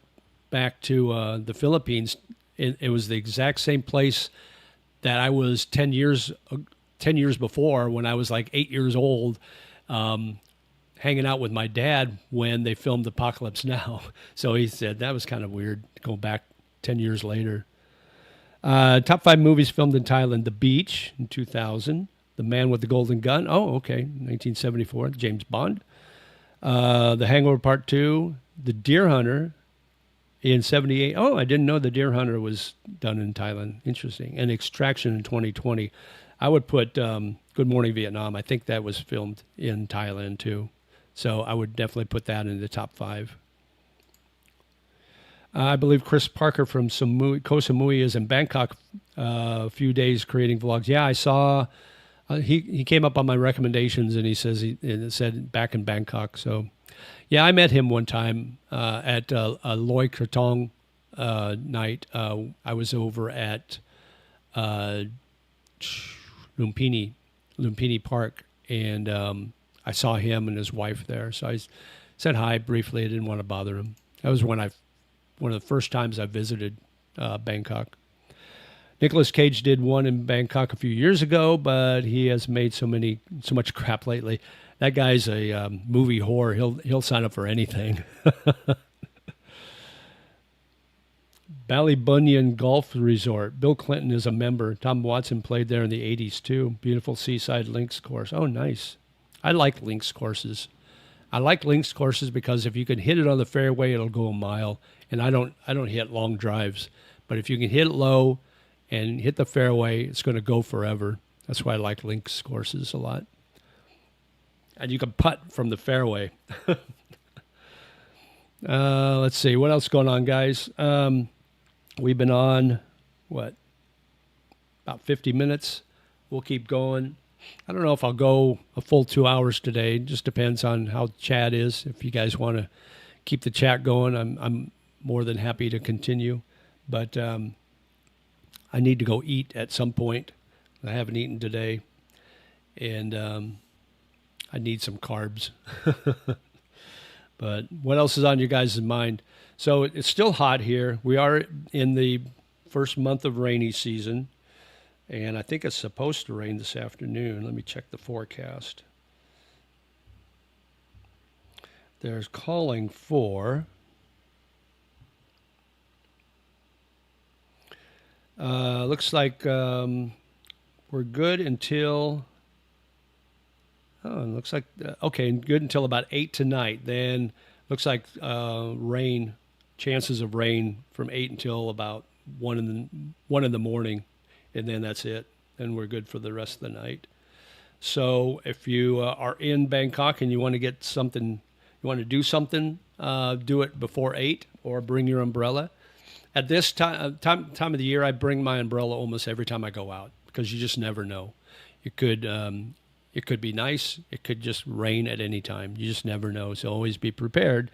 back to the Philippines. It was the exact same place that I was 10 years before when I was like 8 years old, hanging out with my dad when they filmed Apocalypse Now. So he said that was kind of weird to go back 10 years later. Top 5 movies filmed in Thailand: The Beach in 2000, The Man with the Golden Gun. Oh, okay, 1974, James Bond. The Hangover Part 2, The Deer Hunter in 78. Oh, I didn't know The Deer Hunter was done in Thailand. Interesting. And Extraction in 2020. I would put Good Morning Vietnam. I think that was filmed in Thailand too. So I would definitely put that in the top 5. I believe Chris Parker from Koh Samui is in Bangkok a few days creating vlogs. Yeah, I saw he came up on my recommendations, and he says it said back in Bangkok. So yeah, I met him one time at a Loy Krathong night. I was over at Lumpini Park, and I saw him and his wife there. So I said hi briefly. I didn't want to bother him. That was one of the first times I visited Bangkok. Nicolas Cage did one in Bangkok a few years ago, but he has made so much crap lately. That guy's a movie whore. He'll sign up for anything. Ballybunion Golf Resort. Bill Clinton is a member. Tom Watson played there in the 80s too. Beautiful seaside links course. Oh, nice. I like links courses. I like links courses because if you can hit it on the fairway, it'll go a mile. And I don't hit long drives, but if you can hit it low and hit the fairway, it's going to go forever. That's why I like links courses a lot. And you can putt from the fairway. Let's see what else going on, guys. We've been on about 50 minutes. We'll keep going. I don't know if I'll go a full 2 hours today. It just depends on how chat is. If you guys want to keep the chat going, I'm more than happy to continue. But I need to go eat at some point. I haven't eaten today, and I need some carbs. But what else is on your guys' mind? So it's still hot here. We are in the first month of rainy season. And I think it's supposed to rain this afternoon. Let me check the forecast. There's calling for looks like we're good until it looks like okay, good until about 8 tonight. Then looks like chances of rain from 8 until about 1 in the morning. And then that's it. Then we're good for the rest of the night. So if you are in Bangkok and you want to get something, you want to do something, do it before 8 or bring your umbrella. At this time of the year, I bring my umbrella almost every time I go out because you just never know. It could be nice. It could just rain at any time. You just never know. So always be prepared.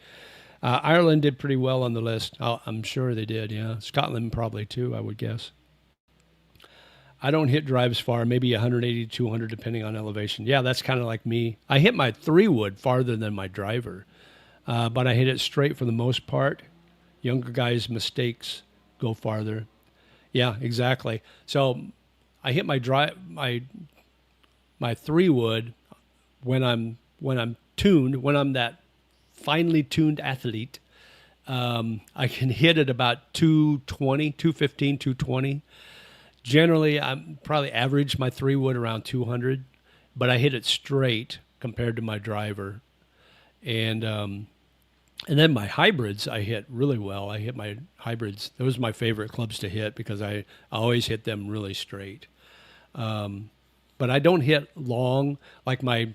Ireland did pretty well on the list. I'm sure they did. Yeah, Scotland probably too, I would guess. I don't hit drives far, maybe 180 to 200 depending on elevation. Yeah, that's kind of like me. I hit my 3-wood farther than my driver, but I hit it straight for the most part. Younger guys' mistakes go farther. Yeah, exactly. So I hit my 3-wood when I'm tuned, when I'm that finely tuned athlete. I can hit it about 220, 215, 220. Generally, I'm probably average my 3-wood around 200, but I hit it straight compared to my driver. And then my hybrids, I hit really well. I hit my hybrids. Those are my favorite clubs to hit because I always hit them really straight. But I don't hit long. Like my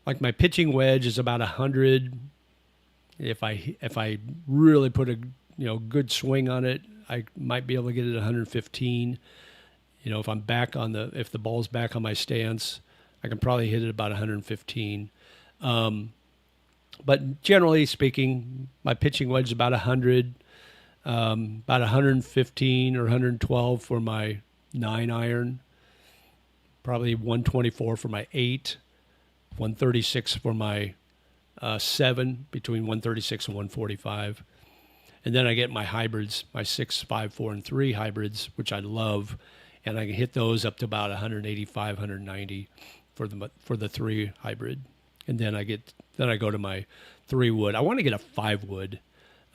pitching wedge is about 100. If I really put a good swing on it, I might be able to get it 115. If I'm if the ball's back on my stance, I can probably hit it about 115. But generally speaking, my pitching wedge is about 100, about 115 or 112 for my 9-iron, probably 124 for my 8, 136 for my 7, between 136 and 145. And then I get my hybrids, my 6, 5, 4, and 3 hybrids, which I love, and I can hit those up to about 185, 190 for the 3 hybrid. and then I go to my 3-wood. I want to get a 5-wood.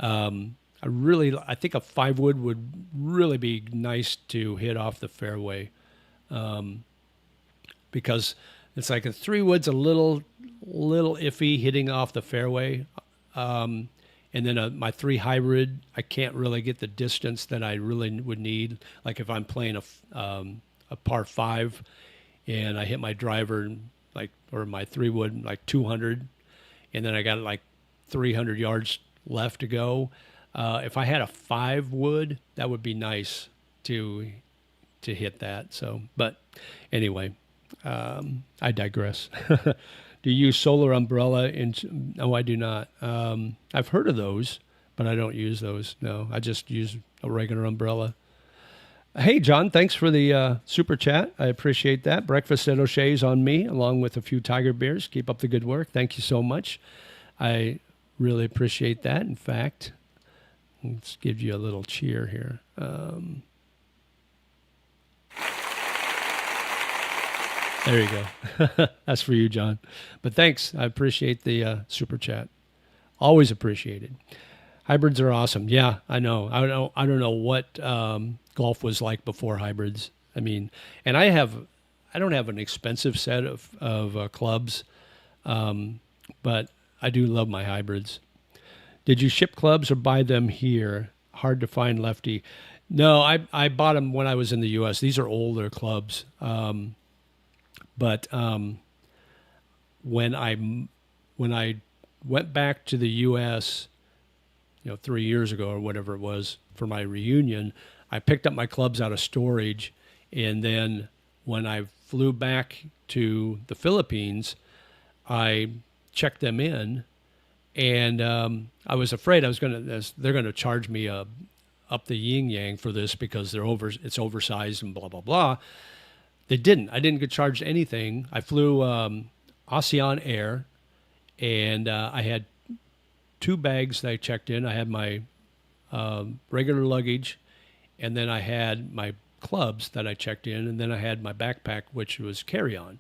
I think a 5-wood would really be nice to hit off the fairway, because it's like a 3-wood's a little iffy hitting off the fairway. And then my 3 hybrid, I can't really get the distance that I really would need. Like if I'm playing a par 5 and I hit my driver or my 3-wood like 200, and then I got like 300 yards left to go. If I had a 5-wood, that would be nice to hit that. So, but anyway, I digress. Do you use solar umbrella? No, I do not. I've heard of those, but I don't use those. No, I just use a regular umbrella. Hey, John, thanks for the super chat. I appreciate that. Breakfast at O'Shea's on me, along with a few Tiger beers. Keep up the good work. Thank you so much. I really appreciate that. In fact, let's give you a little cheer here. There you go. That's for you, John. But thanks. I appreciate the super chat. Always appreciated. Hybrids are awesome. Yeah, I know. I don't know what golf was like before hybrids. I mean, and I don't have an expensive set of clubs, but I do love my hybrids. Did you ship clubs or buy them here? Hard to find lefty. No, I bought them when I was in the U.S. These are older clubs. But when I went back to the U.S., 3 years ago or whatever it was for my reunion, I picked up my clubs out of storage, and then when I flew back to the Philippines, I checked them in, and I was afraid they're gonna charge me up the yin yang for this because it's oversized and blah blah blah. They didn't. I didn't get charged anything. I flew ASEAN Air, and I had 2 bags that I checked in. I had my regular luggage, and then I had my clubs that I checked in, and then I had my backpack, which was carry-on.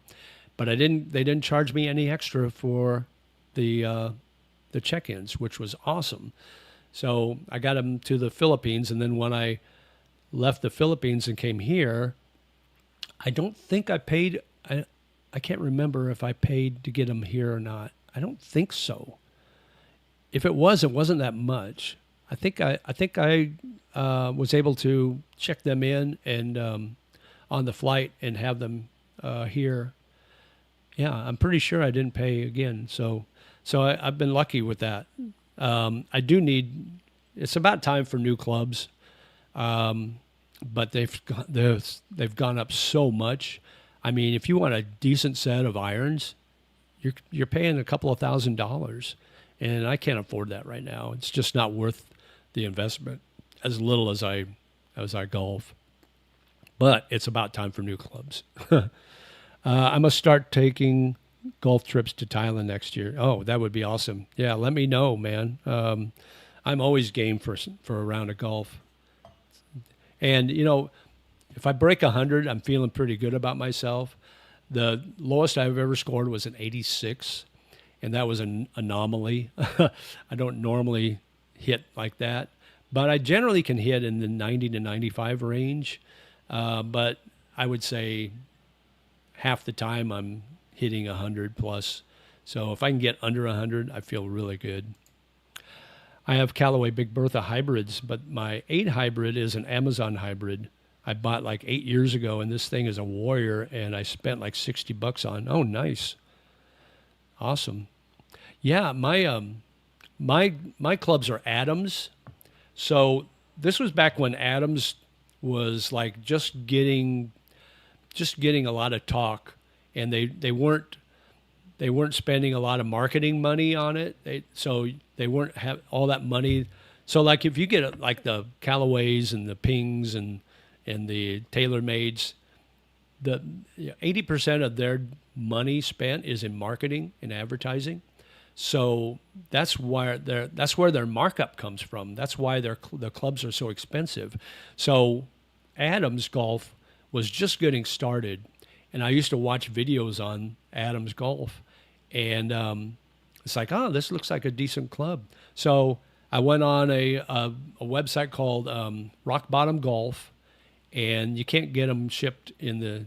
But they didn't charge me any extra for the check-ins, which was awesome. So I got them to the Philippines, and then when I left the Philippines and came here, I don't think I paid. I can't remember if I paid to get them here or not. I don't think so. If it wasn't that much. I think I was able to check them in and on the flight and have them here. Yeah, I'm pretty sure I didn't pay again. So I've been lucky with that. I do need. It's about time for new clubs. But they've gone up so much. I mean, if you want a decent set of irons, you're paying a couple of $1,000s, and I can't afford that right now. It's just not worth the investment, as little as I golf. But it's about time for new clubs. I must start taking golf trips to Thailand next year. Oh, that would be awesome. Yeah, let me know, man. I'm always game for a round of golf. And, if I break 100, I'm feeling pretty good about myself. The lowest I've ever scored was an 86, and that was an anomaly. I don't normally hit like that, but I generally can hit in the 90 to 95 range. But I would say half the time I'm hitting 100 plus. So if I can get under 100, I feel really good. I have Callaway Big Bertha hybrids, but my 8 hybrid is an Amazon hybrid. I bought like 8 years ago, and this thing is a warrior, and I spent like $60 on. Oh, nice. Awesome. Yeah, my clubs are Adams. So this was back when Adams was like just getting a lot of talk, and they weren't spending a lot of marketing money on it. They weren't have all that money. So like if you get like the Callaways and the Pings and the TaylorMades, the 80% of their money spent is in marketing and advertising. So that's where their markup comes from. That's why the clubs are so expensive. So Adams Golf was just getting started, and I used to watch videos on Adams Golf, and it's like, oh, this looks like a decent club. So I went on a website called Rock Bottom Golf, and you can't get them shipped into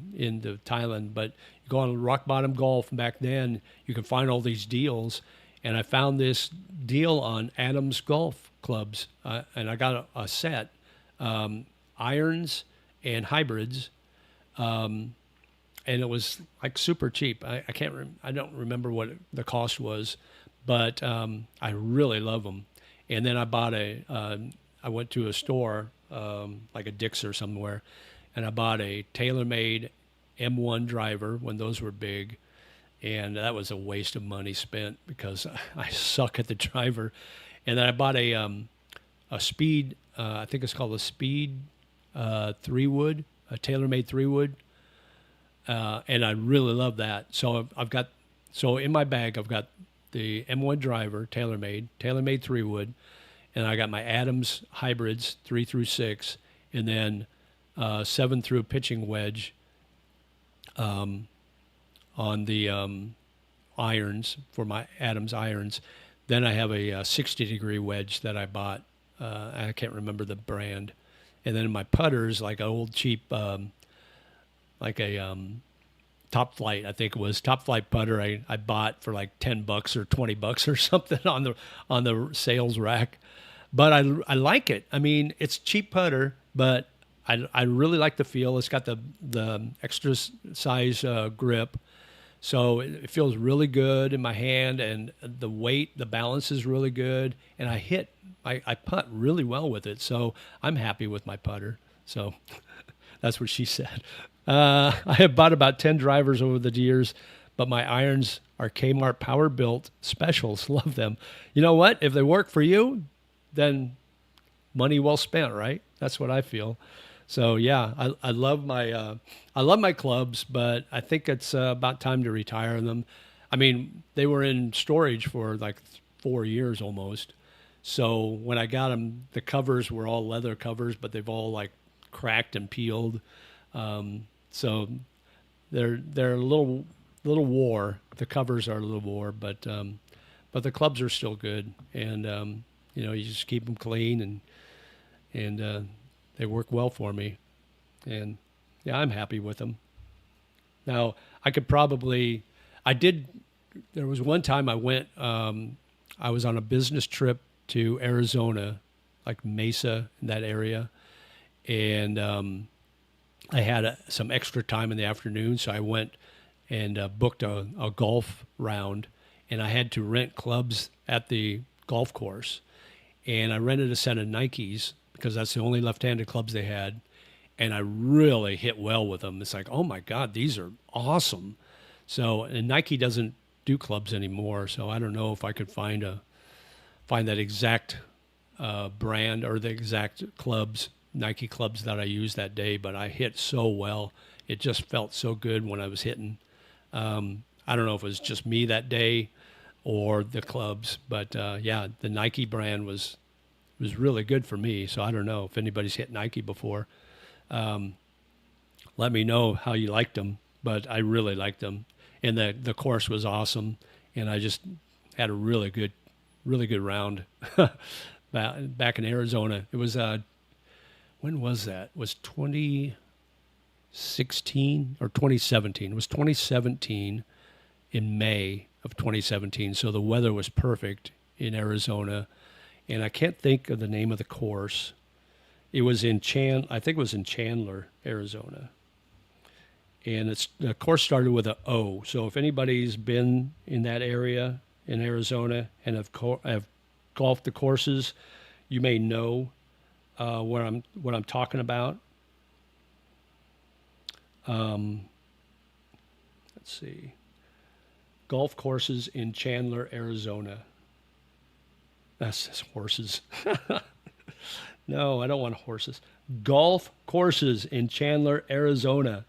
Thailand, but you go on Rock Bottom Golf. Back then, you can find all these deals, and I found this deal on Adams Golf clubs, and I got a set, irons and hybrids, and it was like super cheap. I don't remember what the cost was, but I really love them. And then I went to a store, like a Dick's or somewhere, and I bought a TaylorMade M1 driver when those were big, and that was a waste of money spent because I suck at the driver. And then I bought a Speed, I think it's called a Speed 3-wood, a TaylorMade 3-wood, and I really love that. So so in my bag I've got the M1 driver, TaylorMade 3-wood, and I got my Adams hybrids 3 through 6, and then 7 through pitching wedge on the irons for my Adams irons. Then I have a 60-degree wedge that I bought. I can't remember the brand. And then my putters, like an old cheap, like a Top Flight, I think it was Top Flight putter. I bought for like $10 or $20 or something on the sales rack. But I like it. I mean, it's cheap putter, but I really like the feel. It's got the extra size grip, so it feels really good in my hand, and the weight, the balance is really good, and I putt really well with it. So I'm happy with my putter. So that's what she said. I have bought about 10 drivers over the years, but my irons are Kmart Power Built Specials. Love them. You know what? If they work for you, then money well spent, right? That's what I feel. So yeah, I love my clubs, but I think it's about time to retire them. I mean, they were in storage for like 4 years almost. So when I got them, the covers were all leather covers, but they've all like cracked and peeled. So they're a little wore. The covers are a little wore, but the clubs are still good, and you just keep them clean, and they work well for me, and yeah, I'm happy with them. Now there was one time I went, I was on a business trip to Arizona, like Mesa in that area, and I had some extra time in the afternoon, so I went and booked a golf round, and I had to rent clubs at the golf course, and I rented a set of Nikes because that's the only left-handed clubs they had, and I really hit well with them. It's like, oh my God, these are awesome. So, and Nike doesn't do clubs anymore, so I don't know if I could find that exact brand or the exact Nike clubs that I used that day, but I hit so well. It just felt so good when I was hitting. I don't know if it was just me that day or the clubs, but yeah, the Nike brand was really good for me. So I don't know if anybody's hit Nike before. Let me know how you liked them, but I really liked them, and the course was awesome, and I just had a really good round back in Arizona. It was when was that? It was 2016 or 2017? It was 2017 in May of 2017. So the weather was perfect in Arizona, and I can't think of the name of the course. It was I think it was in Chandler, Arizona. And the course started with an O. So if anybody's been in that area in Arizona and have golfed the courses, you may know what I'm talking about. Let's see. Golf courses in Chandler, Arizona. That's horses. No, I don't want horses. Golf courses in Chandler, Arizona.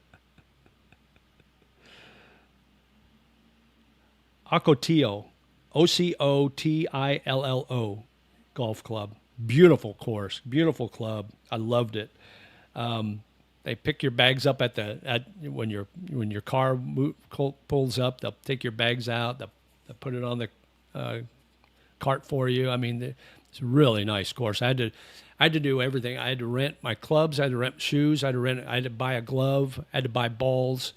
Ocotillo, Ocotillo Golf Club. Beautiful course, beautiful club. I loved it. They pick your bags up when your car pulls up. They'll take your bags out. They'll They put it on the cart for you. I mean, it's a really nice course. I had to do everything. I had to rent my clubs. I had to rent shoes. I had to buy a glove. I had to buy balls.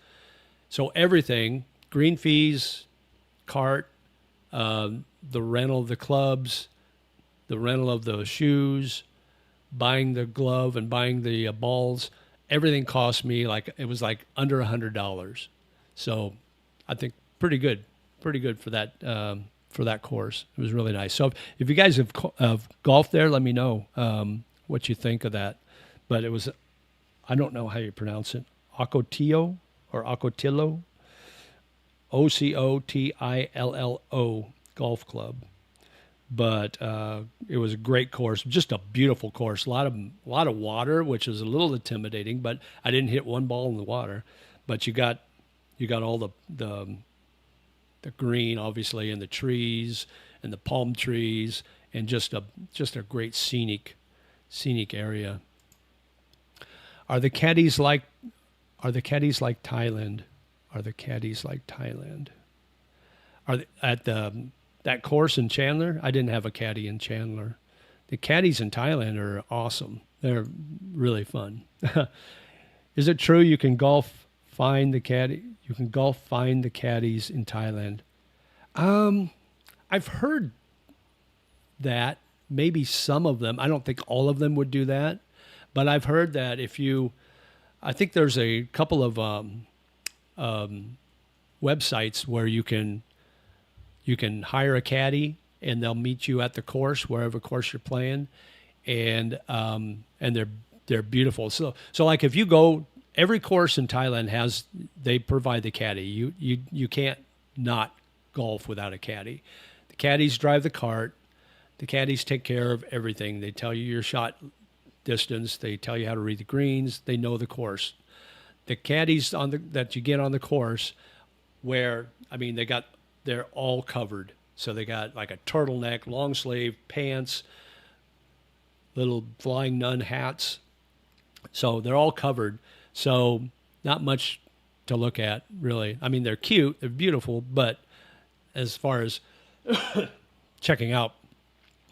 So everything, green fees, cart, the rental of the clubs, the rental of the shoes, buying the glove and buying the balls, everything cost me it was like under $100. So I think pretty good for that course. It was really nice. So if you guys have golfed there, let me know what you think of that. But it was, I don't know how you pronounce it, Ocotillo or Ocotillo, Ocotillo Golf Club. But it was a great course, just a beautiful course. A lot of water, which is a little intimidating. But I didn't hit one ball in the water. But you got all the green, obviously, and the trees and the palm trees, and just a great scenic area. Are the caddies like Thailand? Are the caddies like Thailand? Are they, at that course in Chandler? I didn't have a caddy in Chandler. The caddies in Thailand are awesome. They're really fun. Is it true you can golf find the caddy? You can find the caddies in Thailand. I've heard that maybe some of them. I don't think all of them would do that, but I've heard that I think there's a couple of websites where you can hire a caddy and they'll meet you at the course, wherever course you're playing, and they're beautiful. So like if you go. Every course in Thailand they provide the caddy. You can't not golf without a caddy. The caddies drive the cart. The caddies take care of everything. They tell you your shot distance. They tell you how to read the greens. They know the course. The caddies that you get on the course, they're all covered. So they got like a turtleneck, long sleeve, pants, little flying nun hats. So they're all covered. So not much to look at, really. I mean, they're cute, they're beautiful, but as far as checking out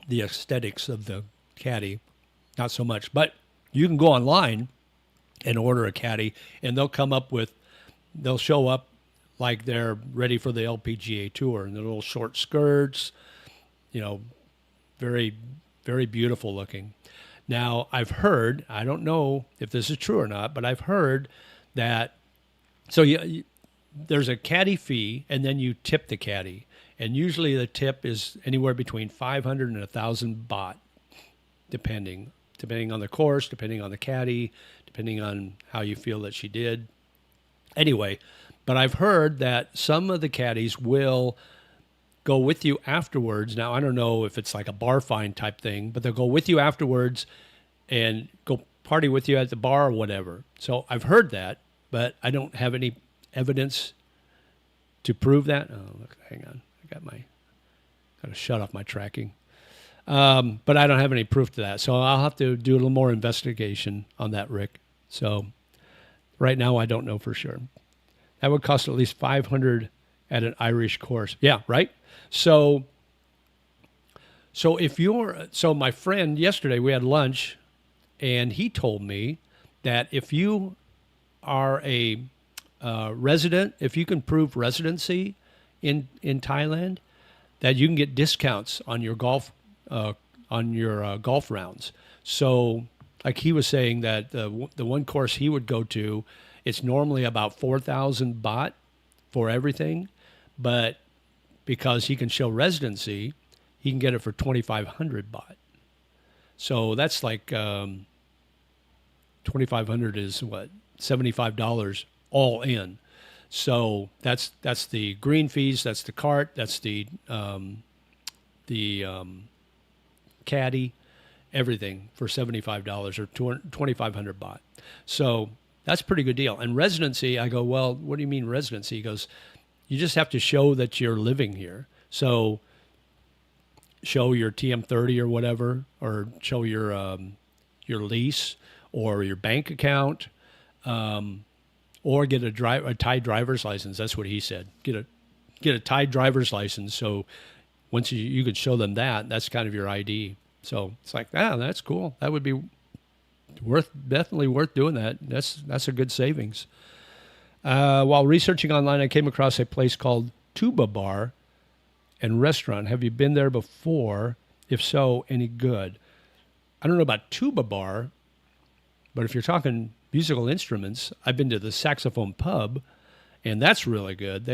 the aesthetics of the caddy, not so much. But you can go online and order a caddy, and they'll show up like they're ready for the LPGA Tour, and the little short skirts, very, very beautiful looking. Now, I've heard, I don't know if this is true or not, but I've heard that, there's a caddy fee, and then you tip the caddy. And usually the tip is anywhere between 500 and 1,000 baht, depending on the course, depending on the caddy, depending on how you feel that she did. Anyway, but I've heard that some of the caddies will go with you afterwards. Now, I don't know if it's like a bar fine type thing, but they'll go with you afterwards and go party with you at the bar or whatever. So I've heard that, but I don't have any evidence to prove that. Oh, look, hang on. Got to shut off my tracking. But I don't have any proof to that. So I'll have to do a little more investigation on that, Rick. So right now, I don't know for sure. That would cost at least 500 at an Irish course. Yeah, right? So my friend, yesterday we had lunch, and he told me that if you are a resident, if you can prove residency in Thailand, that you can get discounts on your golf rounds. So like he was saying that the one course he would go to, it's normally about 4,000 baht for everything, but because he can show residency, he can get it for 2,500 baht. So that's like 2,500 is what, $75 all in. So that's the green fees, that's the cart, that's the caddy, everything for $75 or 2,500 baht. So that's a pretty good deal. And residency, I go, well, what do you mean residency? He goes, you just have to show that you're living here. So show your TM30 or whatever, or show your lease or your bank account, or get a Thai driver's license. That's what he said. Get get a Thai driver's license. So once you could show them that, that's kind of your ID. So it's like, that's cool. That would be definitely worth doing that. That's a good savings. While researching online, I came across a place called Tuba Bar and Restaurant. Have you been there before? If so, any good? I don't know about Tuba Bar, but if you're talking musical instruments, I've been to the Saxophone Pub, and that's really good.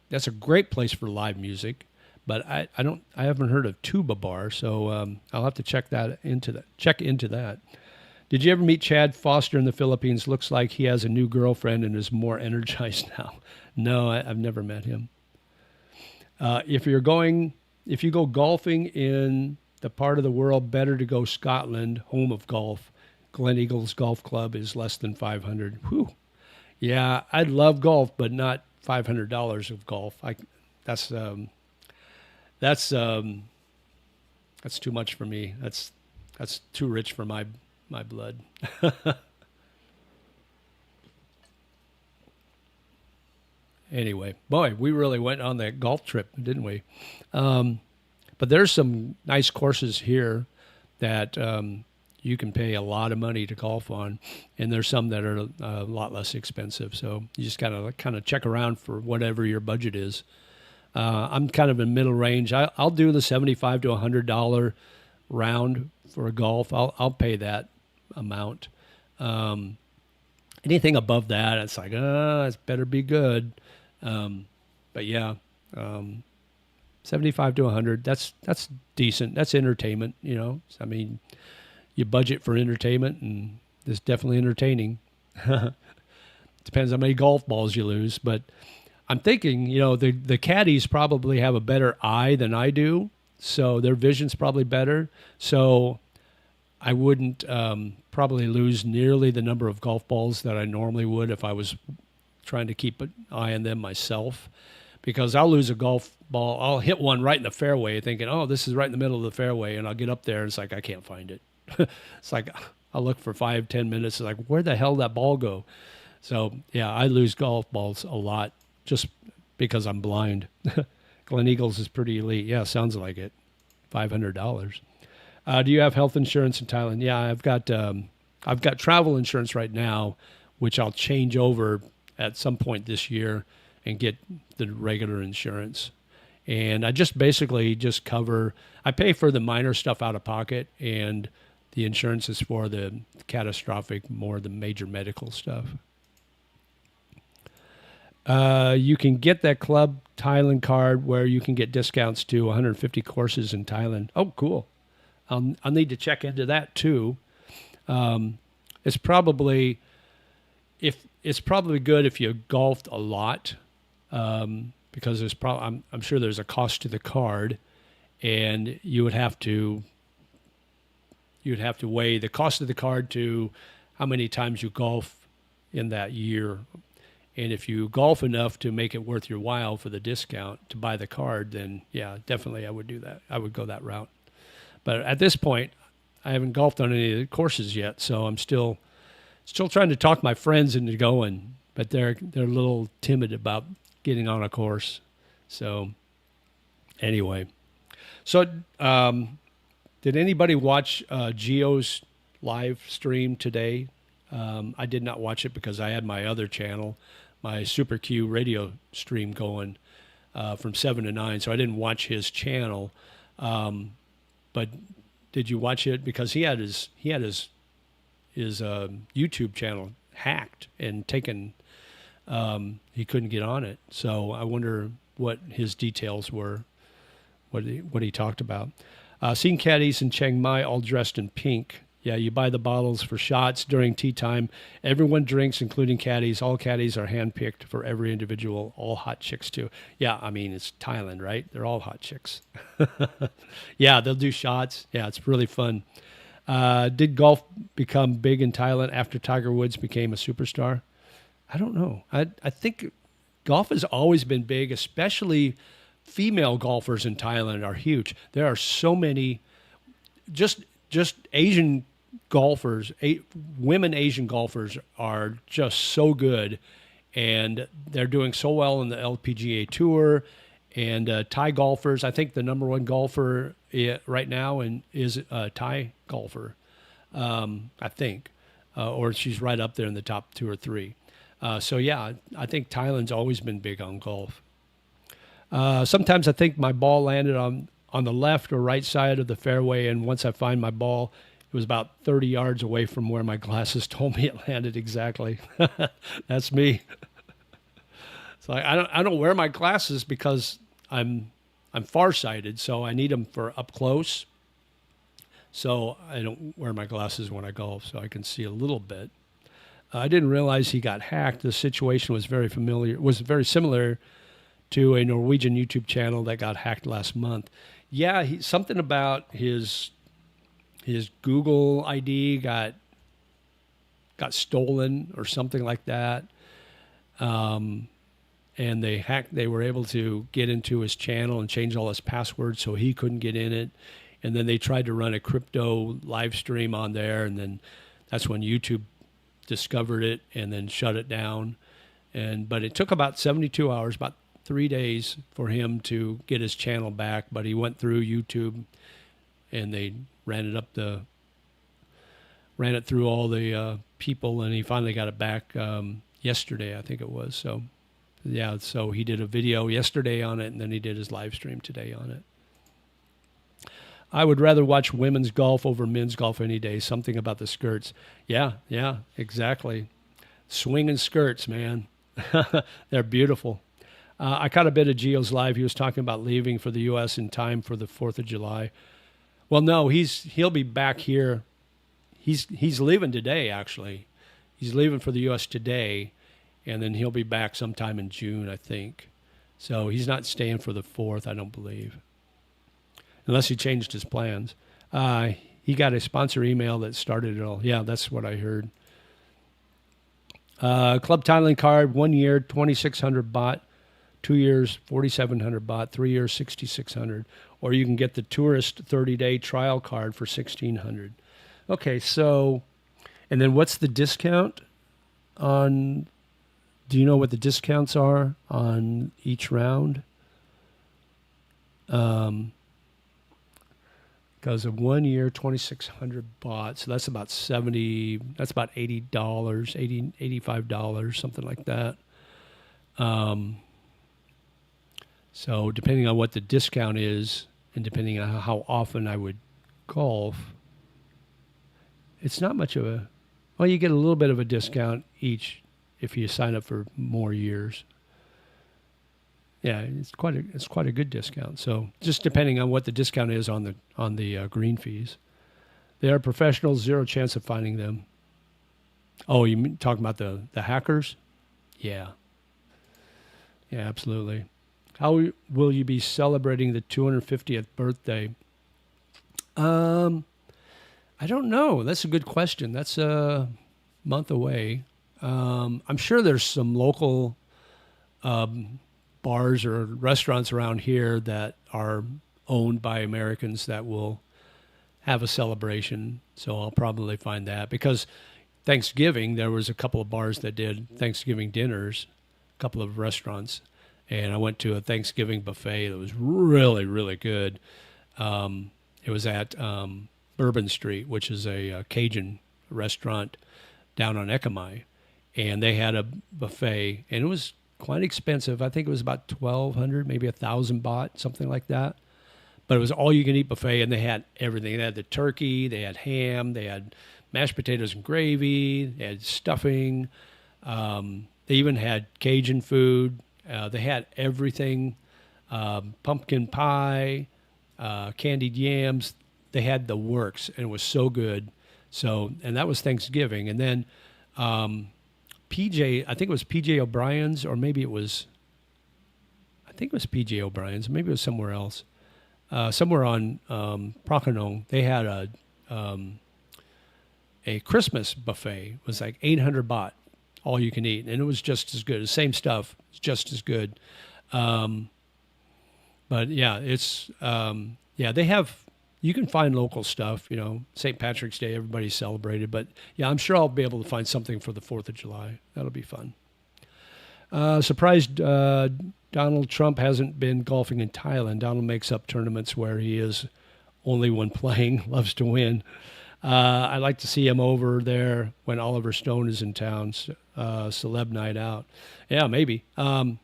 That's a great place for live music, but I haven't heard of Tuba Bar, so I'll have to check into that. Did you ever meet Chad Foster in the Philippines? Looks like he has a new girlfriend and is more energized now. No, I've never met him. If you go golfing in the part of the world, better to go Scotland, home of golf. Glen Eagles Golf Club is less than 500. Whew. Yeah, I'd love golf, but not $500 of golf. That's too much for me. That's too rich for my blood. Anyway, boy, we really went on that golf trip, didn't we? But there's some nice courses here that you can pay a lot of money to golf on, and there's some that are a lot less expensive. So you just gotta kind of check around for whatever your budget is. I'm kind of in middle range. I'll do the $75 to $100 round for a golf. I'll pay that amount. Anything above that, it's like, it better be good. But yeah, 75 to 100, that's decent. That's entertainment, I mean, you budget for entertainment, and it's definitely entertaining. Depends how many golf balls you lose, but I'm thinking, the caddies probably have a better eye than I do, so their vision's probably better. So I wouldn't probably lose nearly the number of golf balls that I normally would if I was trying to keep an eye on them myself, because I'll lose a golf ball. I'll hit one right in the fairway thinking, this is right in the middle of the fairway, and I'll get up there and it's like, I can't find it. It's like, I'll look for 5-10 minutes. It's like, where the hell did that ball go? So yeah, I lose golf balls a lot just because I'm blind. Glen Eagles is pretty elite. Yeah, sounds like it. $500. Do you have health insurance in Thailand? Yeah, I've got travel insurance right now, which I'll change over at some point this year and get the regular insurance. And I just basically cover, I pay for the minor stuff out of pocket, and the insurance is for the catastrophic, more the major medical stuff. You can get that Club Thailand card where you can get discounts to 150 courses in Thailand. Oh, cool. I'll need to check into that too. It's probably good if you golfed a lot, because I'm sure there's a cost to the card, and you would have to weigh the cost of the card to how many times you golf in that year. And if you golf enough to make it worth your while for the discount to buy the card, then yeah, definitely I would do that. I would go that route. But at this point, I haven't golfed on any of the courses yet, so I'm still trying to talk my friends into going, but they're a little timid about getting on a course. So anyway, did anybody watch Geo's live stream today? I did not watch it because I had my other channel, my Super Q radio stream going from 7 to 9, so I didn't watch his channel. But did you watch it? Because he had his YouTube channel hacked and taken. He couldn't get on it, so I wonder what his details were, what he talked about. Seen caddies in Chiang Mai all dressed in pink. Yeah, you buy the bottles for shots during tea time. Everyone drinks, including caddies. All caddies are handpicked for every individual. All hot chicks, too. Yeah, I mean, it's Thailand, right? They're all hot chicks. Yeah, they'll do shots. Yeah, it's really fun. Did golf become big in Thailand after Tiger Woods became a superstar? I don't know. I think golf has always been big, especially female golfers in Thailand are huge. There are so many just Asian golfers, women Asian golfers are just so good, and they're doing so well in the LPGA Tour. And Thai golfers, I think the number one golfer right now is a Thai golfer, I think, or she's right up there in the top two or three. So yeah, I think Thailand's always been big on golf. Sometimes I think my ball landed on the left or right side of the fairway, and once I find my ball, it was about 30 yards away from where my glasses told me it landed exactly. That's me. So I don't wear my glasses because I'm farsighted, so I need them for up close. So I don't wear my glasses when I golf, so I can see a little bit. I didn't realize he got hacked. The situation was very similar to a Norwegian YouTube channel that got hacked last month. Yeah, something about his Google ID got stolen or something like that. And they were able to get into his channel and change all his passwords so he couldn't get in it. And then they tried to run a crypto live stream on there, and then that's when YouTube discovered it and then shut it down. But it took about 72 hours, about 3 days for him to get his channel back. But he went through YouTube and they ran it through all the people, and he finally got it back yesterday, I think it was. So yeah, so he did a video yesterday on it, and then he did his live stream today on it. I would rather watch women's golf over men's golf any day. Something about the skirts. Yeah, exactly. Swinging skirts, man. They're beautiful. I caught a bit of Gio's live. He was talking about leaving for the U.S. in time for the 4th of July. Well, no, he'll be back here. He's leaving today, actually. He's leaving for the U.S. today, and then he'll be back sometime in June, I think. So he's not staying for the 4th, I don't believe, unless he changed his plans. He got a sponsor email that started it all. Yeah, that's what I heard. Club Thailand card, 1 year, 2,600 baht. 2 years, 4,700 baht. 3 years, 6,600. Or you can get the tourist 30-day trial card for 1,600. Okay, so, and then what's the discount on, do you know what the discounts are on each round? Because of 1 year, 2,600 baht. So that's about that's about $80, $85, something like that. So depending on what the discount is, and depending on how often I would golf, it's not much of a, well, you get a little bit of a discount each if you sign up for more years. Yeah, it's quite a good discount. So just depending on what the discount is on the green fees. They are professionals, zero chance of finding them. Oh, you mean talking about the hackers? Yeah. Yeah, absolutely. How will you be celebrating the 250th birthday? I don't know. That's a good question. That's a month away. I'm sure there's some local bars or restaurants around here that are owned by Americans that will have a celebration. So I'll probably find that, because Thanksgiving, there was a couple of bars that did Thanksgiving dinners, a couple of restaurants. And I went to a Thanksgiving buffet that was really, really good. It was at Bourbon Street, which is a Cajun restaurant down on Ekamai. And they had a buffet, and it was quite expensive. I think it was about 1,200, maybe 1,000 baht, something like that. But it was all you can eat buffet, and they had everything. They had the turkey, they had ham, they had mashed potatoes and gravy, they had stuffing. They even had Cajun food. They had everything, pumpkin pie, candied yams. They had the works, and it was so good. So, and that was Thanksgiving. And then PJ, I think it was PJ O'Brien's, or maybe it was, I think it was PJ O'Brien's. Maybe it was somewhere else. Somewhere on Prakanong, they had a Christmas buffet. It was like 800 baht, all you can eat. And it was just as good. The same stuff, just as good. But yeah, it's, they have, you can find local stuff, St. Patrick's Day, everybody's celebrated. But yeah, I'm sure I'll be able to find something for the 4th of July. That'll be fun. Surprised Donald Trump hasn't been golfing in Thailand. Donald makes up tournaments where he is only when playing, loves to win. I'd like to see him over there when Oliver Stone is in town, celeb night out. Yeah, maybe. I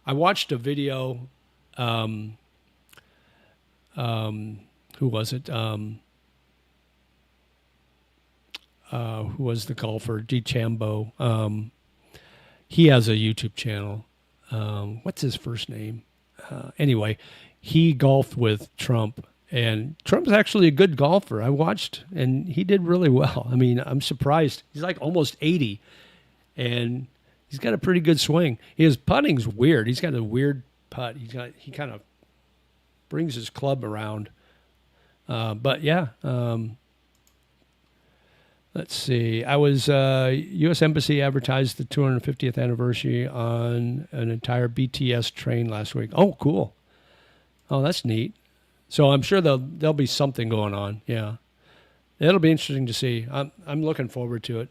watched a video. Who was it? Who was the golfer? DeChambeau. He has a YouTube channel. What's his first name? Anyway, he golfed with Trump, and Trump's actually a good golfer. I watched, and he did really well. I mean, I'm surprised. He's like almost 80, and he's got a pretty good swing. His putting's weird. He's got a weird putt. He kind of brings his club around. But yeah, let's see. I was U.S. Embassy advertised the 250th anniversary on an entire BTS train last week. Oh, cool. Oh, that's neat. So I'm sure there'll be something going on. Yeah, it'll be interesting to see. I'm looking forward to it.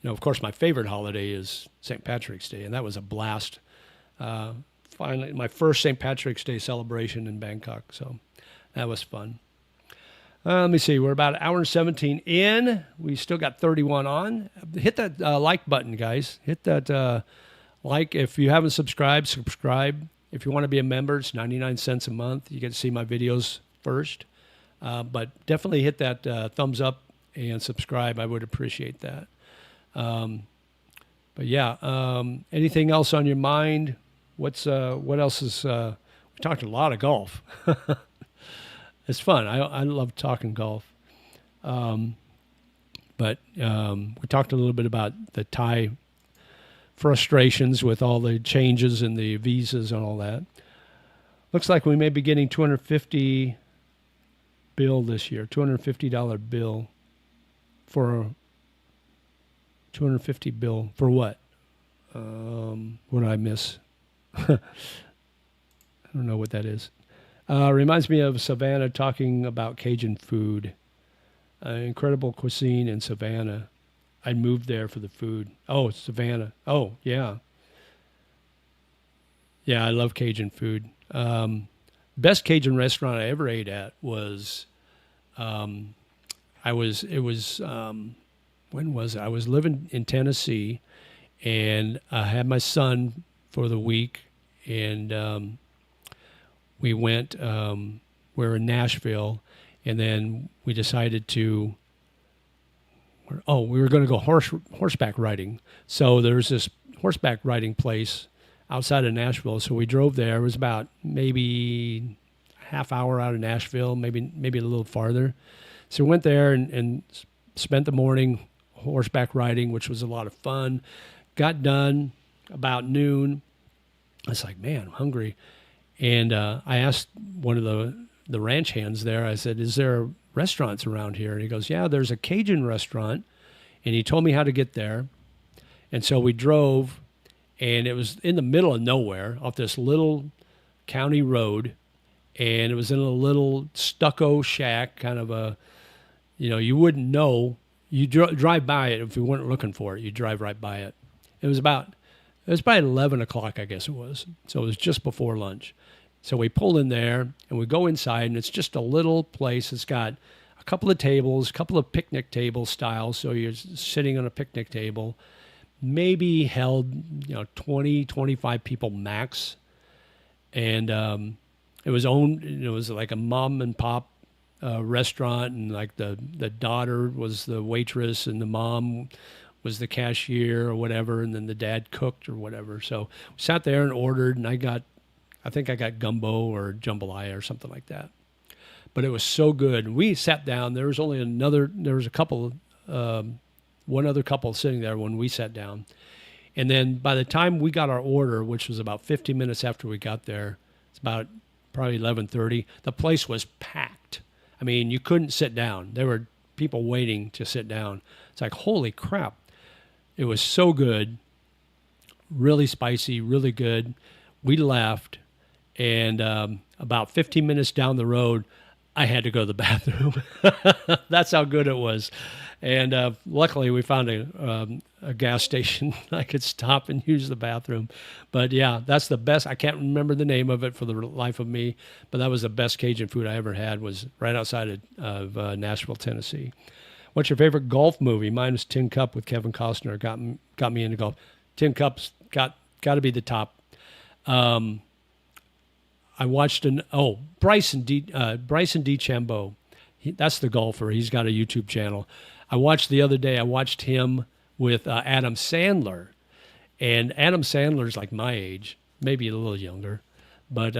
Of course, my favorite holiday is St. Patrick's Day, and that was a blast. Finally, my first St. Patrick's Day celebration in Bangkok, so that was fun. Let me see. We're about an hour and 17 in. We still got 31 on. Hit that like button, guys. Hit that like. If you haven't subscribed, subscribe. If you want to be a member, it's 99 cents a month. You get to see my videos first. But definitely hit that thumbs up and subscribe. I would appreciate that. But yeah, anything else on your mind? What else is? We talked a lot of golf. It's fun. I love talking golf. But we talked a little bit about the Thai frustrations with all the changes in the visas and all that. Looks like we may be getting $250 bill this year. $250 bill for $250 bill for what? What did I miss? I don't know what that is. Reminds me of Savannah talking about Cajun food. Incredible cuisine in Savannah. I moved there for the food. Oh, Savannah. Oh, yeah. Yeah, I love Cajun food. Best Cajun restaurant I ever ate at was, when was it? I was living in Tennessee, and I had my son for the week, and we went, we're in Nashville, and then we decided to, we were going to go horseback riding. So there's this horseback riding place outside of Nashville. So we drove there. It was about maybe half hour out of Nashville, maybe a little farther. So we went there and spent the morning horseback riding, which was a lot of fun. Got done about noon. I was like, man, I'm hungry. And I asked one of the ranch hands there, I said, is there restaurants around here? And he goes, yeah, there's a Cajun restaurant. And he told me how to get there. And so we drove, and it was in the middle of nowhere off this little county road. And it was in a little stucco shack, kind of a, you wouldn't know. You drive by it if you weren't looking for it. You drive right by it. It was probably 11 o'clock, I guess it was. So it was just before lunch. So we pull in there, and we go inside, and it's just a little place. It's got a couple of tables, a couple of picnic table style. So you're sitting on a picnic table, maybe held, 20, 25 people max. And it was like a mom and pop restaurant, and like the daughter was the waitress, and the mom was the cashier or whatever, and then the dad cooked or whatever. So we sat there and ordered, and I think I got gumbo or jambalaya or something like that. But it was so good. We sat down. There was a couple, one other couple sitting there when we sat down. And then by the time we got our order, which was about 15 minutes after we got there, it's about probably 11:30, the place was packed. I mean, you couldn't sit down. There were people waiting to sit down. It's like, holy crap. It was so good, really spicy, really good. We left, and about 15 minutes down the road, I had to go to the bathroom. That's how good it was. And luckily, we found a gas station I could stop and use the bathroom. But yeah, that's the best. I can't remember the name of it for the life of me, but that was the best Cajun food I ever had. Was right outside of Nashville, Tennessee. What's your favorite golf movie? Mine was Tin Cup with Kevin Costner. Got me into golf. Tin Cup's got to be the top. I watched Bryson DeChambeau. That's the golfer. He's got a YouTube channel. I watched the other day. I watched him with Adam Sandler, and Adam Sandler's like my age, maybe a little younger, but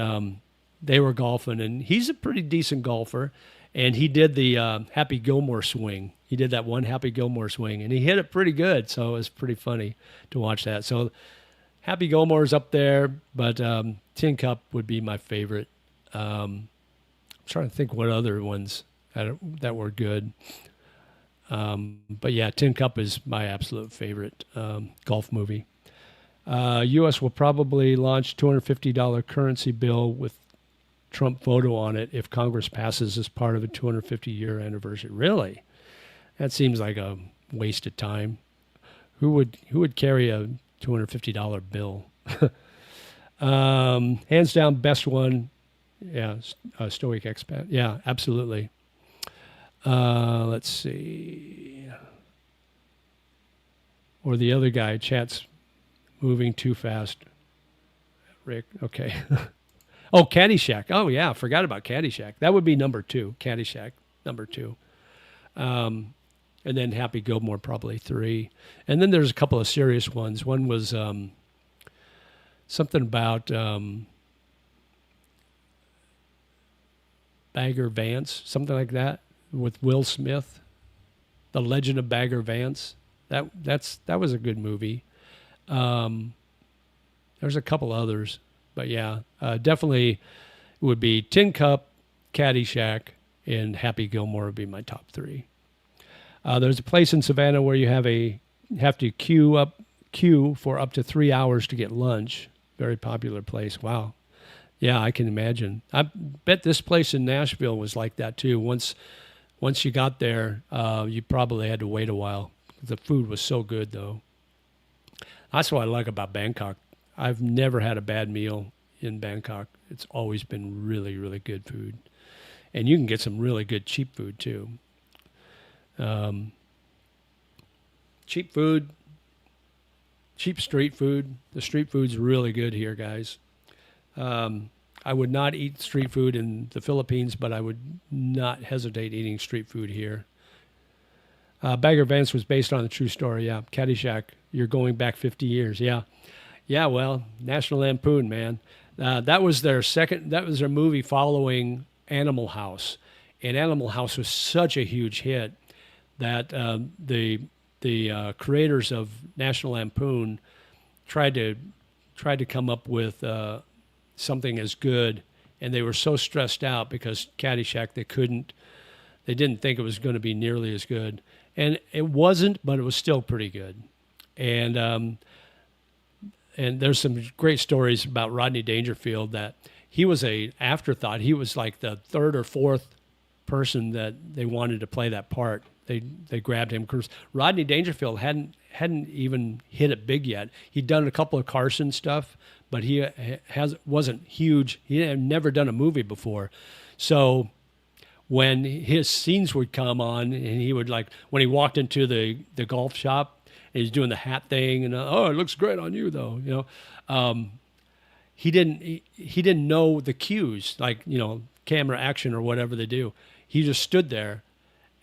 they were golfing, and he's a pretty decent golfer. And he did the Happy Gilmore swing. He did that one Happy Gilmore swing, and he hit it pretty good. So it was pretty funny to watch that. So Happy Gilmore's up there, but Tin Cup would be my favorite. I'm trying to think what other ones that were good. But yeah, Tin Cup is my absolute favorite golf movie. U.S. will probably launch $250 currency bill with Trump photo on it if Congress passes as part of a 250-year anniversary. Really? That seems like a waste of time. Who would carry a $250 bill? Hands down, best one. Yeah, Stoic Expat. Yeah, absolutely. Let's see. Or the other guy, chat's moving too fast. Rick, okay. Oh, Caddyshack. Oh, yeah, forgot about Caddyshack. That would be number 2, Caddyshack, number 2. And then Happy Gilmore, probably 3. And then there's a couple of serious ones. One was something about Bagger Vance, something like that, with Will Smith. The Legend of Bagger Vance. That was a good movie. There's a couple others. But yeah, definitely would be Tin Cup, Caddyshack, and Happy Gilmore would be my top 3. There's a place in Savannah where you have to queue for up to 3 hours to get lunch. Very popular place. Wow. Yeah, I can imagine. I bet this place in Nashville was like that too. Once you got there, you probably had to wait a while. The food was so good though. That's what I like about Bangkok. I've never had a bad meal in Bangkok. It's always been really, really good food. And you can get some really good cheap food too. Cheap food, cheap street food. The street food's really good here, guys. I would not eat street food in the Philippines, but I would not hesitate eating street food here. Bagger Vance was based on a true story. Yeah, Caddyshack. You're going back 50 years. Yeah. Yeah, well, National Lampoon, man. That was their movie following Animal House. And Animal House was such a huge hit that the creators of National Lampoon tried to come up with something as good, and they were so stressed out because Caddyshack they didn't think it was going to be nearly as good. And it wasn't, but it was still pretty good. And there's some great stories about Rodney Dangerfield that he was a afterthought. He was like the third or fourth person that they wanted to play that part. They grabbed him because Rodney Dangerfield hadn't even hit it big yet. He'd done a couple of Carson stuff, but he wasn't huge. He had never done a movie before. So when his scenes would come on, and he would when he walked into the golf shop, and he's doing the hat thing, and it looks great on you though, he didn't know the cues, camera action or whatever they do. He just stood there,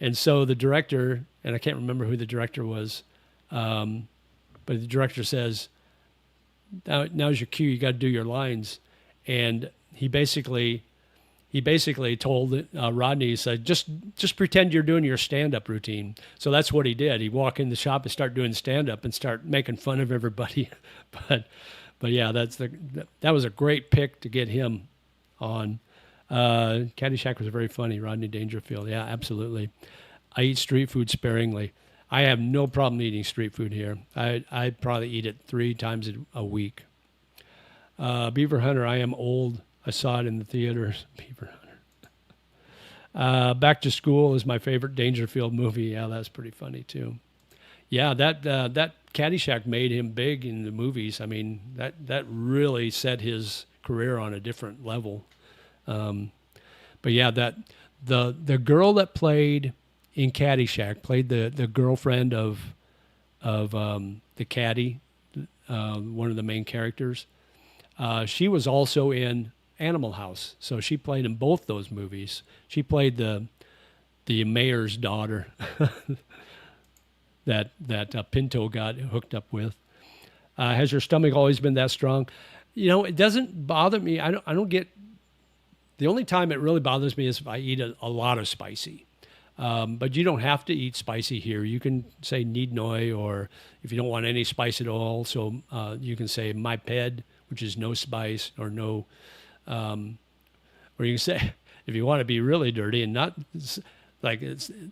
and so the director, and I can't remember who the director was, but the director says, "Now's your cue. You got to do your lines," and he basically told Rodney, he said, just pretend you're doing your stand-up routine. So that's what he did. He walk in the shop and start doing stand-up and start making fun of everybody. but yeah, that was a great pick to get him on. Caddyshack was very funny. Rodney Dangerfield. Yeah, absolutely. I eat street food sparingly. I have no problem eating street food here. I probably eat it 3 times a week. Beaver Hunter, I am old. I saw it in the theaters. Beaver Back to School is my favorite Dangerfield movie. Yeah, that's pretty funny too. Yeah, that Caddyshack made him big in the movies. I mean, that really set his career on a different level. Um, but yeah, that the girl that played in Caddyshack played the girlfriend of the caddy, one of the main characters. She was also in Animal House, so she played in both those movies. She played the mayor's daughter that Pinto got hooked up with. Has your stomach always been that strong? You know, it doesn't bother me. I don't get. The only time it really bothers me is if I eat a lot of spicy. But you don't have to eat spicy here. You can say need noi, or if you don't want any spice at all, so you can say my ped, which is no spice or no. Or you can say, if you want to be really dirty and not like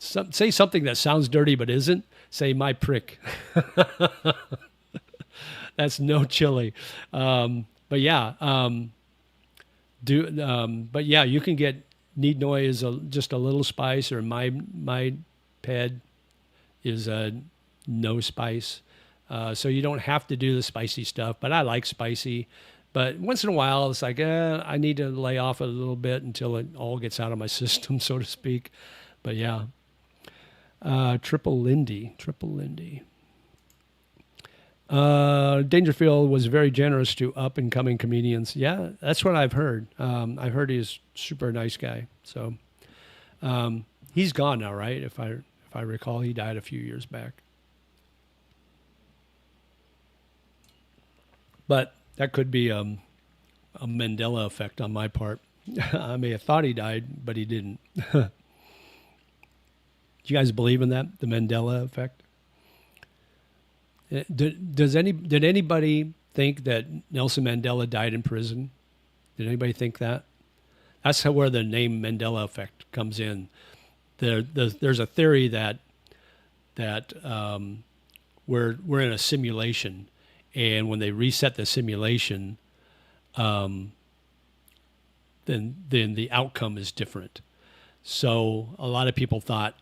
say something that sounds dirty but isn't, say my prick. That's no chili. But yeah, but yeah, you can get need noi is just a little spice, or my ped is a no spice. So you don't have to do the spicy stuff, but I like spicy. But once in a while, it's like, I need to lay off a little bit until it all gets out of my system, so to speak. But yeah. Triple Lindy. Dangerfield was very generous to up-and-coming comedians. Yeah, that's what I've heard. I've heard he's a super nice guy. So he's gone now, right? If I recall, he died a few years back. But that could be a Mandela effect on my part. I may have thought he died, but he didn't. Do you guys believe in that, the Mandela effect? Did anybody think that Nelson Mandela died in prison? Did anybody think that? That's where the name Mandela effect comes in. There's a theory that we're in a simulation, and when they reset the simulation, then the outcome is different. So a lot of people thought,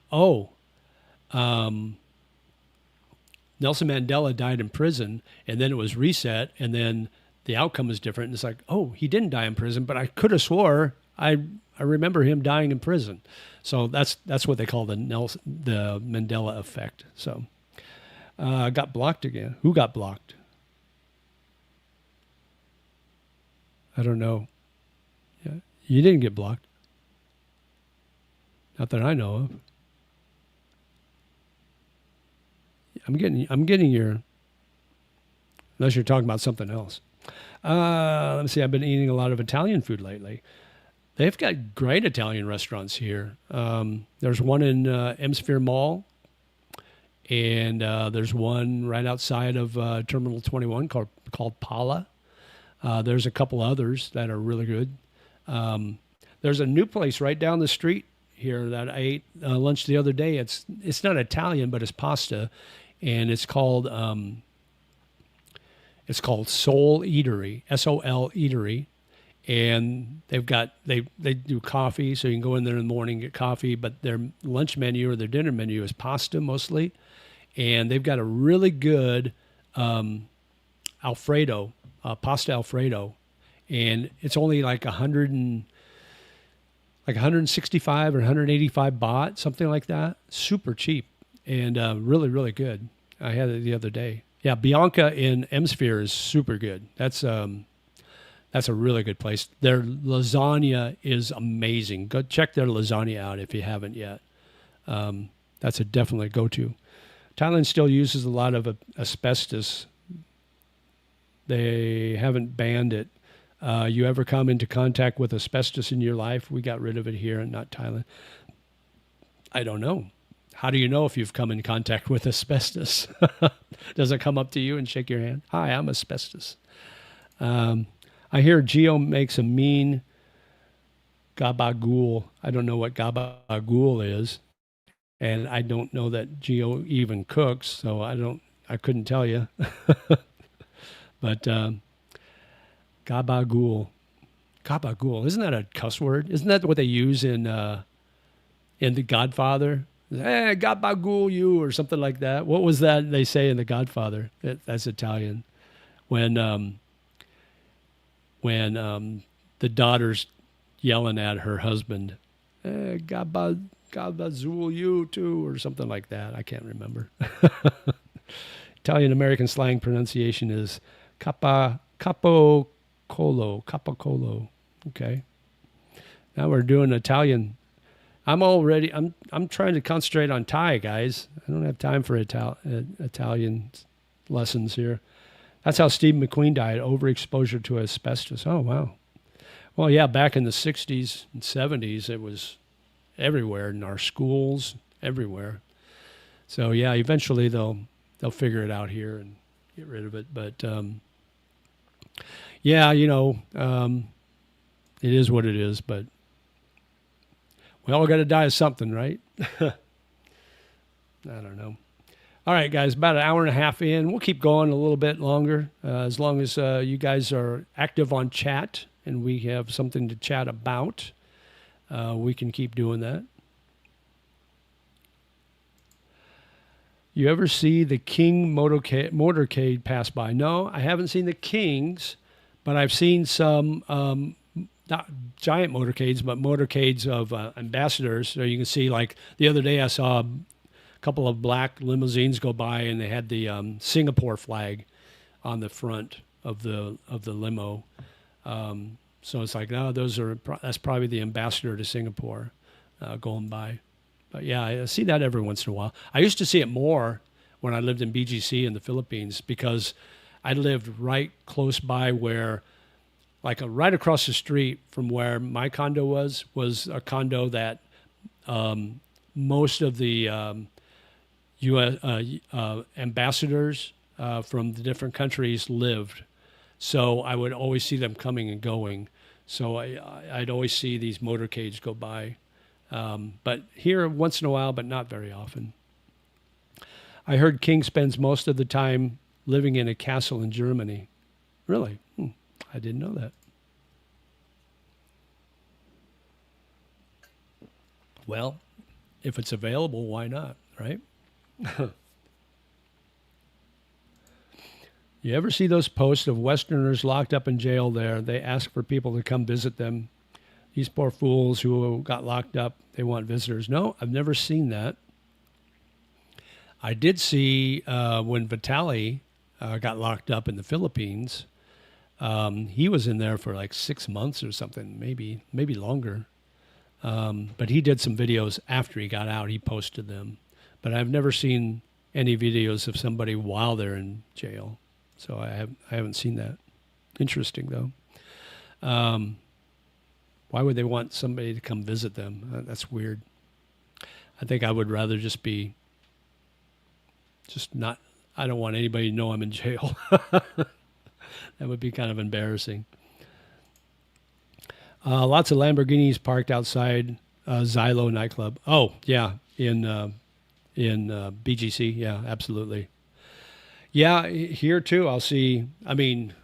Nelson Mandela died in prison, and then it was reset, and then the outcome is different. And it's like, he didn't die in prison, but I could have swore I remember him dying in prison. So that's what they call the Mandela effect. So I got blocked again. Who got blocked? I don't know. Yeah, you didn't get blocked. Not that I know of. I'm getting your, unless you're talking about something else. Let me see. I've been eating a lot of Italian food lately. They've got great Italian restaurants here. There's one in Emsphere Mall, and there's one right outside of Terminal 21 called Pala. There's a couple others that are really good. There's a new place right down the street here that I ate lunch the other day. It's not Italian, but it's pasta, and it's called Soul Eatery, SOL Eatery, and they do coffee, so you can go in there in the morning and get coffee. But their lunch menu or their dinner menu is pasta mostly, and they've got a really good Alfredo, pasta Alfredo, and it's only like 165 or 185 baht, something like that. Super cheap and really, really good. I had it the other day. Yeah, Bianca in Emsphere is super good. That's a really good place. Their lasagna is amazing. Go check their lasagna out if you haven't yet. That's a definitely go-to. Thailand still uses a lot of asbestos. They haven't banned it. You ever come into contact with asbestos in your life? We got rid of it here and not Thailand. I don't know. How do you know if you've come in contact with asbestos? Does it come up to you and shake your hand? Hi, I'm asbestos. I hear Geo makes a mean gabagool. I don't know what gabagool is. And I don't know that Geo even cooks, so I couldn't tell you. But gabagool. Gabagool. Isn't that a cuss word? Isn't that what they use in in The Godfather. Hey, gabagool you, or something like that. What was that they say in The Godfather? That's Italian. When the daughter's yelling at her husband, gabazool you too, or something like that. I can't remember. Italian American slang pronunciation is capocolo. Okay. Now we're doing Italian. I'm trying to concentrate on Thai, guys. I don't have time for Italian lessons here. That's how Steve McQueen died, overexposure to asbestos. Oh, wow. Well, yeah, back in the 60s and 70s, it was everywhere in our schools, everywhere. So, yeah, eventually they'll figure it out here and get rid of it. But, yeah, it is what it is, but we all got to die of something, right? I don't know. All right, guys, about an hour and a half in. We'll keep going a little bit longer as long as you guys are active on chat and we have something to chat about. We can keep doing that. You ever see the King motorcade pass by? No, I haven't seen the Kings, but I've seen some not giant motorcades, but motorcades of ambassadors. So you can see, like the other day I saw a couple of black limousines go by and they had the Singapore flag on the front of the limo. So it's like, no, that's probably the ambassador to Singapore going by. But yeah, I see that every once in a while. I used to see it more when I lived in BGC in the Philippines because I lived right close by where, like right across the street from where my condo was a condo that most of the U.S. Ambassadors from the different countries lived. So I would always see them coming and going. So I'd always see these motorcades go by. But here once in a while, but not very often. I heard King spends most of the time living in a castle in Germany. Really? I didn't know that. Well, if it's available, why not, right? You ever see those posts of Westerners locked up in jail there? They ask for people to come visit them. These poor fools who got locked up, they want visitors. No, I've never seen that. I did see when Vitaly got locked up in the Philippines. He was in there for like 6 months or something, maybe longer. But he did some videos after he got out. He posted them. But I've never seen any videos of somebody while they're in jail. So I haven't seen that. Interesting, though. Why would they want somebody to come visit them? That's weird. I think I would rather just not, I don't want anybody to know I'm in jail. That would be kind of embarrassing. Lots of Lamborghinis parked outside Xylo nightclub. Oh, yeah, in BGC. Yeah, absolutely. Yeah, here too, I'll see, I mean,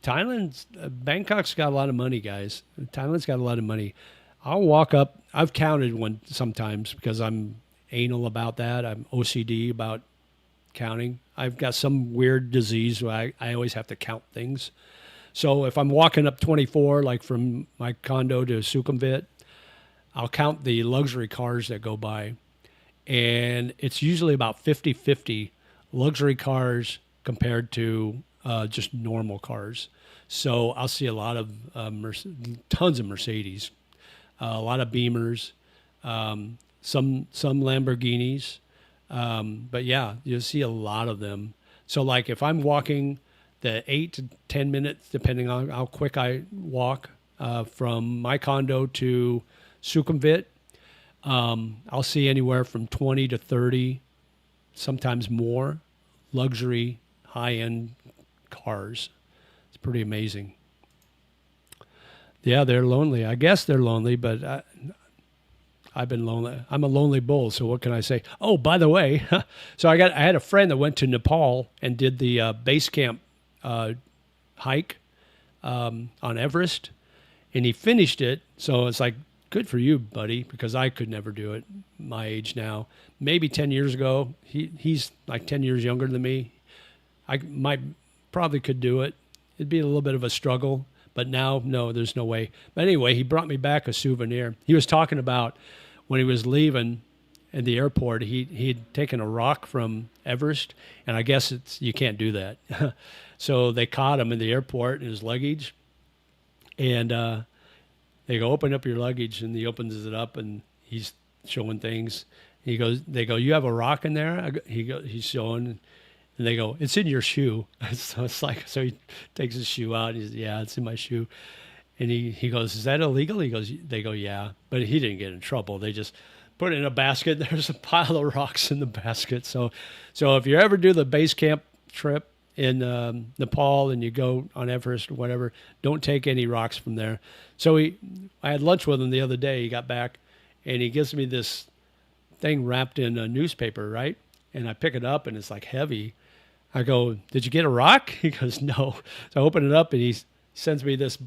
Bangkok's got a lot of money, guys. Thailand's got a lot of money. I'll walk up. I've counted one sometimes because I'm anal about that. I'm OCD about counting. I've got some weird disease where I always have to count things. So if I'm walking up 24, like from my condo to Sukhumvit, I'll count the luxury cars that go by. And it's usually about 50-50 luxury cars compared to just normal cars. So I'll see a lot of tons of Mercedes, a lot of Beamers, some Lamborghinis. But yeah, you'll see a lot of them. So like if I'm walking the 8 to 10 minutes, depending on how quick I walk from my condo to Sukhumvit, I'll see anywhere from 20 to 30, sometimes more, luxury, high-end cars. It's pretty amazing. Yeah, they're lonely. I guess they're lonely, but I've been lonely. I'm a lonely bull, so what can I say? Oh, by the way, so I had a friend that went to Nepal and did the base camp hike on Everest, and he finished it. So it's like good for you, buddy, because I could never do it. My age now, maybe 10 years ago, he's like 10 years younger than me. I might probably could do it. It'd be a little bit of a struggle, but now, no, there's no way. But anyway, he brought me back a souvenir. He was talking about when he was leaving at the airport, he'd taken a rock from Everest, and I guess you can't do that. So they caught him in the airport in his luggage, and they go, open up your luggage, and he opens it up, and he's showing things. They go, you have a rock in there? He's showing, and they go, it's in your shoe. So it's like, so he takes his shoe out. He's, yeah, it's in my shoe. And he goes, is that illegal? They go, yeah. But he didn't get in trouble. They just put it in a basket. There's a pile of rocks in the basket. So if you ever do the base camp trip in Nepal and you go on Everest or whatever, don't take any rocks from there. So I had lunch with him the other day. He got back, and he gives me this thing wrapped in a newspaper, right? And I pick it up, and it's like heavy. I go, did you get a rock? He goes, no. So I open it up, and he sends me this.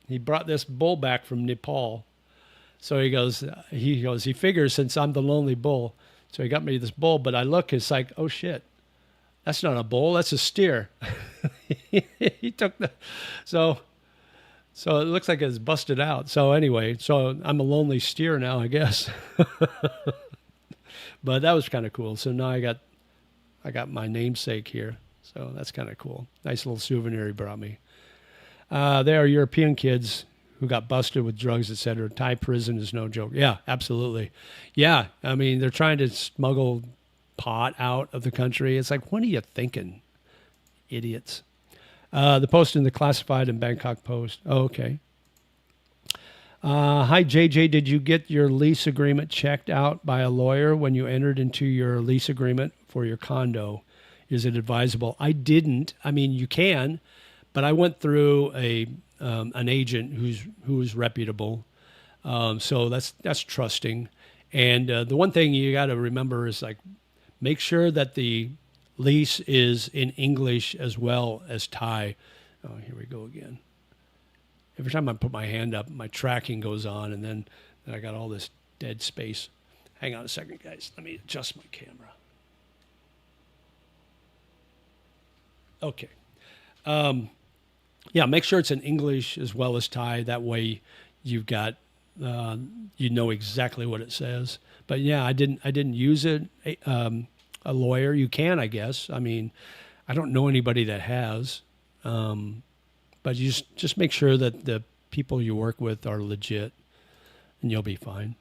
He brought this bull back from Nepal. So he figures since I'm the lonely bull. So he got me this bull, but I look, it's like, oh shit, that's not a bull, that's a steer. He took so it looks like it's busted out. So anyway, so I'm a lonely steer now, I guess. But that was kind of cool. So now I got my namesake here. So that's kind of cool. Nice little souvenir he brought me. They are European kids who got busted with drugs, etc. Thai prison is no joke. Yeah, absolutely. Yeah, I mean, they're trying to smuggle pot out of the country. It's like, what are you thinking, idiots? The Post in the Classified and Bangkok Post. Oh, okay. Hi, JJ. Did you get your lease agreement checked out by a lawyer when you entered into your lease agreement for your condo? Is it advisable? I didn't. I mean, you can, but I went through an agent who's reputable. So that's trusting. And the one thing you got to remember is like, make sure that the lease is in English as well as Thai. Oh, here we go again. Every time I put my hand up, my tracking goes on, and then I got all this dead space. Hang on a second, guys. Let me adjust my camera. Okay. Yeah, make sure it's in English as well as Thai. That way you've got, you know exactly what it says. But yeah, I didn't use it. A lawyer, you can, I guess. I mean, I don't know anybody that has. But you just make sure that the people you work with are legit, and you'll be fine.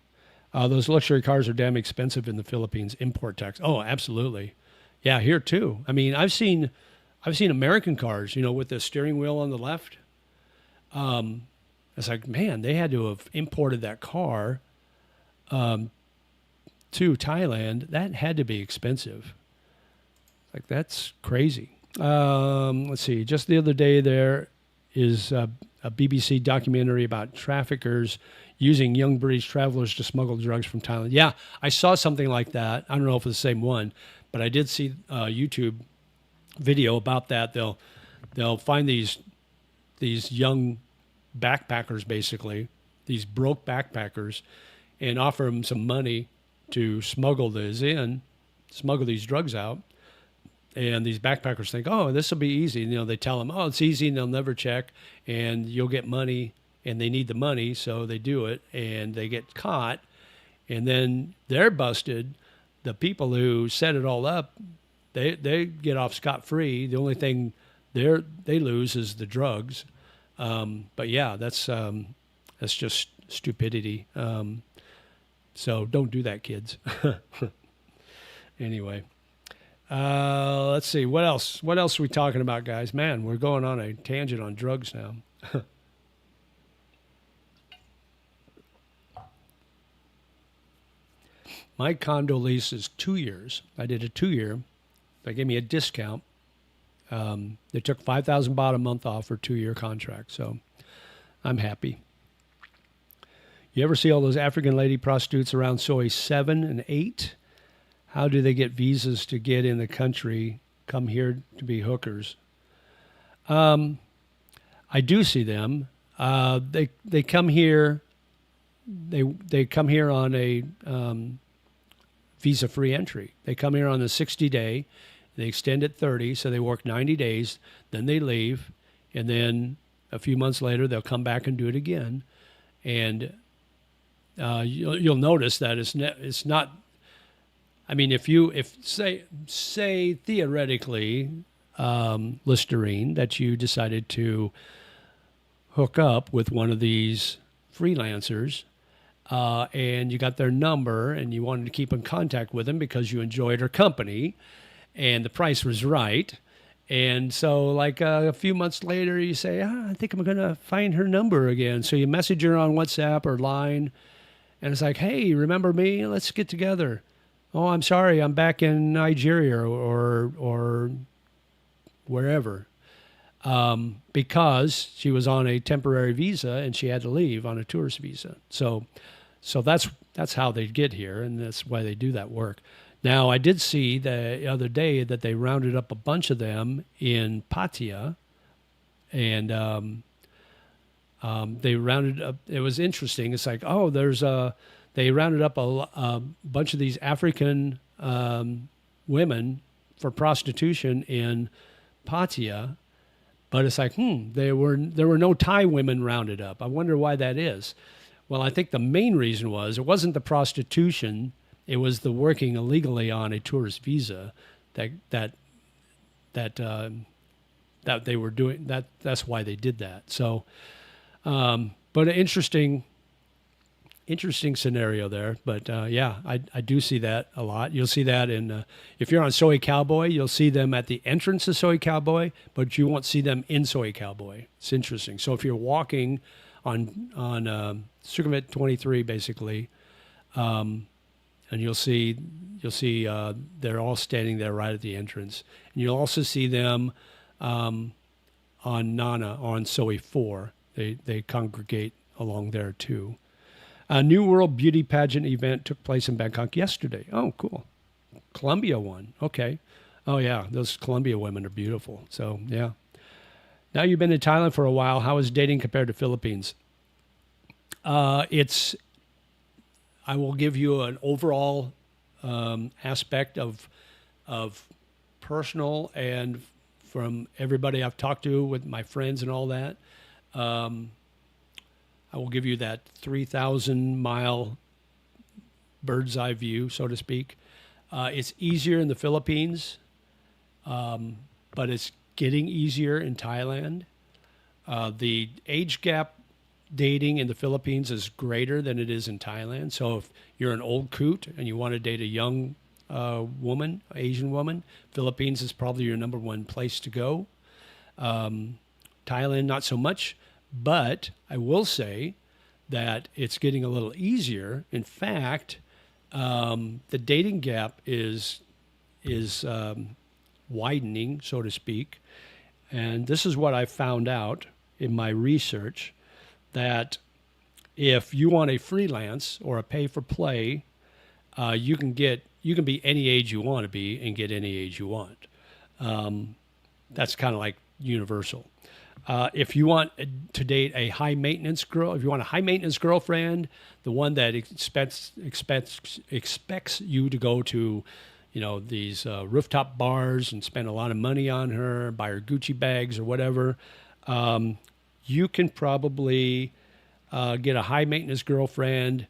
Those luxury cars are damn expensive in the Philippines. Import tax. Oh, absolutely. Yeah, here too. I mean, I've seen American cars, with the steering wheel on the left. It's like, man, they had to have imported that car to Thailand. That had to be expensive. Like, that's crazy. Let's see. Just the other day, there is a BBC documentary about traffickers using young British travelers to smuggle drugs from Thailand. Yeah, I saw something like that. I don't know if it's the same one, but I did see a YouTube video about that. They'll find these young backpackers, basically, these broke backpackers, and offer them some money to smuggle these drugs out. And these backpackers think, oh, this will be easy. They tell them, oh, it's easy, and they'll never check, and you'll get money, and they need the money, so they do it, and they get caught, and then they're busted. The people who set it all up, they get off scot-free. The only thing they lose is the drugs. But yeah, that's just stupidity. So don't do that, kids. Anyway. Let's see. What else? What else are we talking about, guys? Man, we're going on a tangent on drugs now. My condo lease is 2 years. I did a 2-year. They gave me a discount. They took 5,000 baht a month off for a 2-year contract. So I'm happy. You ever see all those African lady prostitutes around Soi 7 and 8? How do they get visas to get in the country, come here to be hookers? I do see them. They come here they come here on a visa-free entry. They come here on the 60-day. They extend it 30, so they work 90 days. Then they leave, and then a few months later they'll come back and do it again. And you'll notice that it's not. I mean, if say theoretically, Listerine, that you decided to hook up with one of these freelancers, and you got their number and you wanted to keep in contact with them because you enjoyed her company and the price was right. And so like a few months later, you say, I think I'm going to find her number again. So you message her on WhatsApp or Line, and it's like, hey, remember me? Let's get together. Oh, I'm sorry, I'm back in Nigeria or wherever. Because she was on a temporary visa and she had to leave on a tourist visa. So that's how they get here, and that's why they do that work. Now, I did see the other day that they rounded up a bunch of them in Pattaya, and they rounded up. It was interesting. It's like, oh, they rounded up a bunch of these African women for prostitution in Pattaya. But it's like, there were no Thai women rounded up. I wonder why that is. Well, I think the main reason was it wasn't the prostitution; it was the working illegally on a tourist visa that they were doing. That's why they did that. So, but an interesting scenario there. But yeah, I do see that a lot. You'll see that if you're on Soy Cowboy, you'll see them at the entrance of Soy Cowboy, but you won't see them in Soy Cowboy. It's interesting. So if you're walking on Sukhumvit 23, basically, and you'll see they're all standing there right at the entrance, and you'll also see them on Nana on Soy 4. They congregate along there too. A New World Beauty Pageant event took place in Bangkok yesterday. Oh, cool. Colombia won. Okay. Oh, yeah. Those Colombia women are beautiful. So, yeah. Now you've been in Thailand for a while. How is dating compared to Philippines? I will give you an overall aspect of personal and from everybody I've talked to with my friends and all that. I will give you that 3,000-mile bird's eye view, so to speak. It's easier in the Philippines, but it's getting easier in Thailand. The age gap dating in the Philippines is greater than it is in Thailand. So if you're an old coot and you want to date a young woman, Asian woman, Philippines is probably your number one place to go. Thailand, not so much. But I will say that it's getting a little easier. In fact, the dating gap is widening, so to speak. And this is what I found out in my research, that if you want a freelance or a pay-for-play, you can be any age you want to be and get any age you want. That's kind of like universal. If you want to date a high maintenance girl, if you want a high maintenance girlfriend, the one that expects you to go to, these rooftop bars and spend a lot of money on her, buy her Gucci bags or whatever, you can probably get a high maintenance girlfriend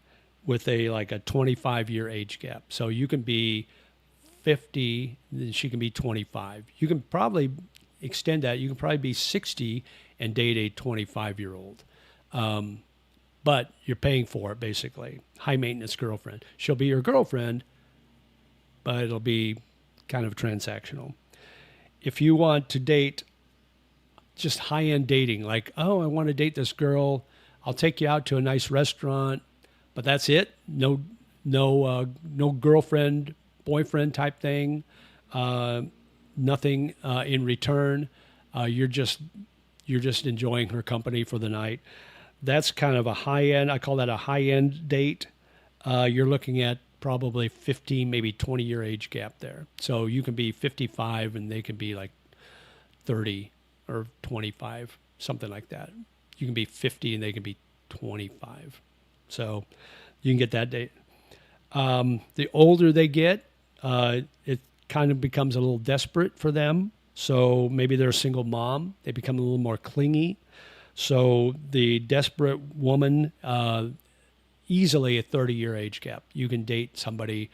with a 25-year age gap. So you can be 50, then she can be 25. You can probably extend that. You can probably be 60 and date a 25-year-old. But you're paying for it, basically. High maintenance girlfriend. She'll be your girlfriend, but it'll be kind of transactional. If you want to date just high-end dating, like, oh, I want to date this girl, I'll take you out to a nice restaurant, but that's it. No girlfriend, boyfriend type thing. Nothing in return. You're just enjoying her company for the night. That's kind of a high end. I call that a high end date. You're looking at probably 15, maybe 20-year age gap there. So you can be 55 and they can be like 30 or 25, something like that. You can be 50 and they can be 25. So you can get that date. The older they get, it kind of becomes a little desperate for them. So maybe they're a single mom. They become a little more clingy. So the desperate woman, easily a 30-year age gap. You can date somebody,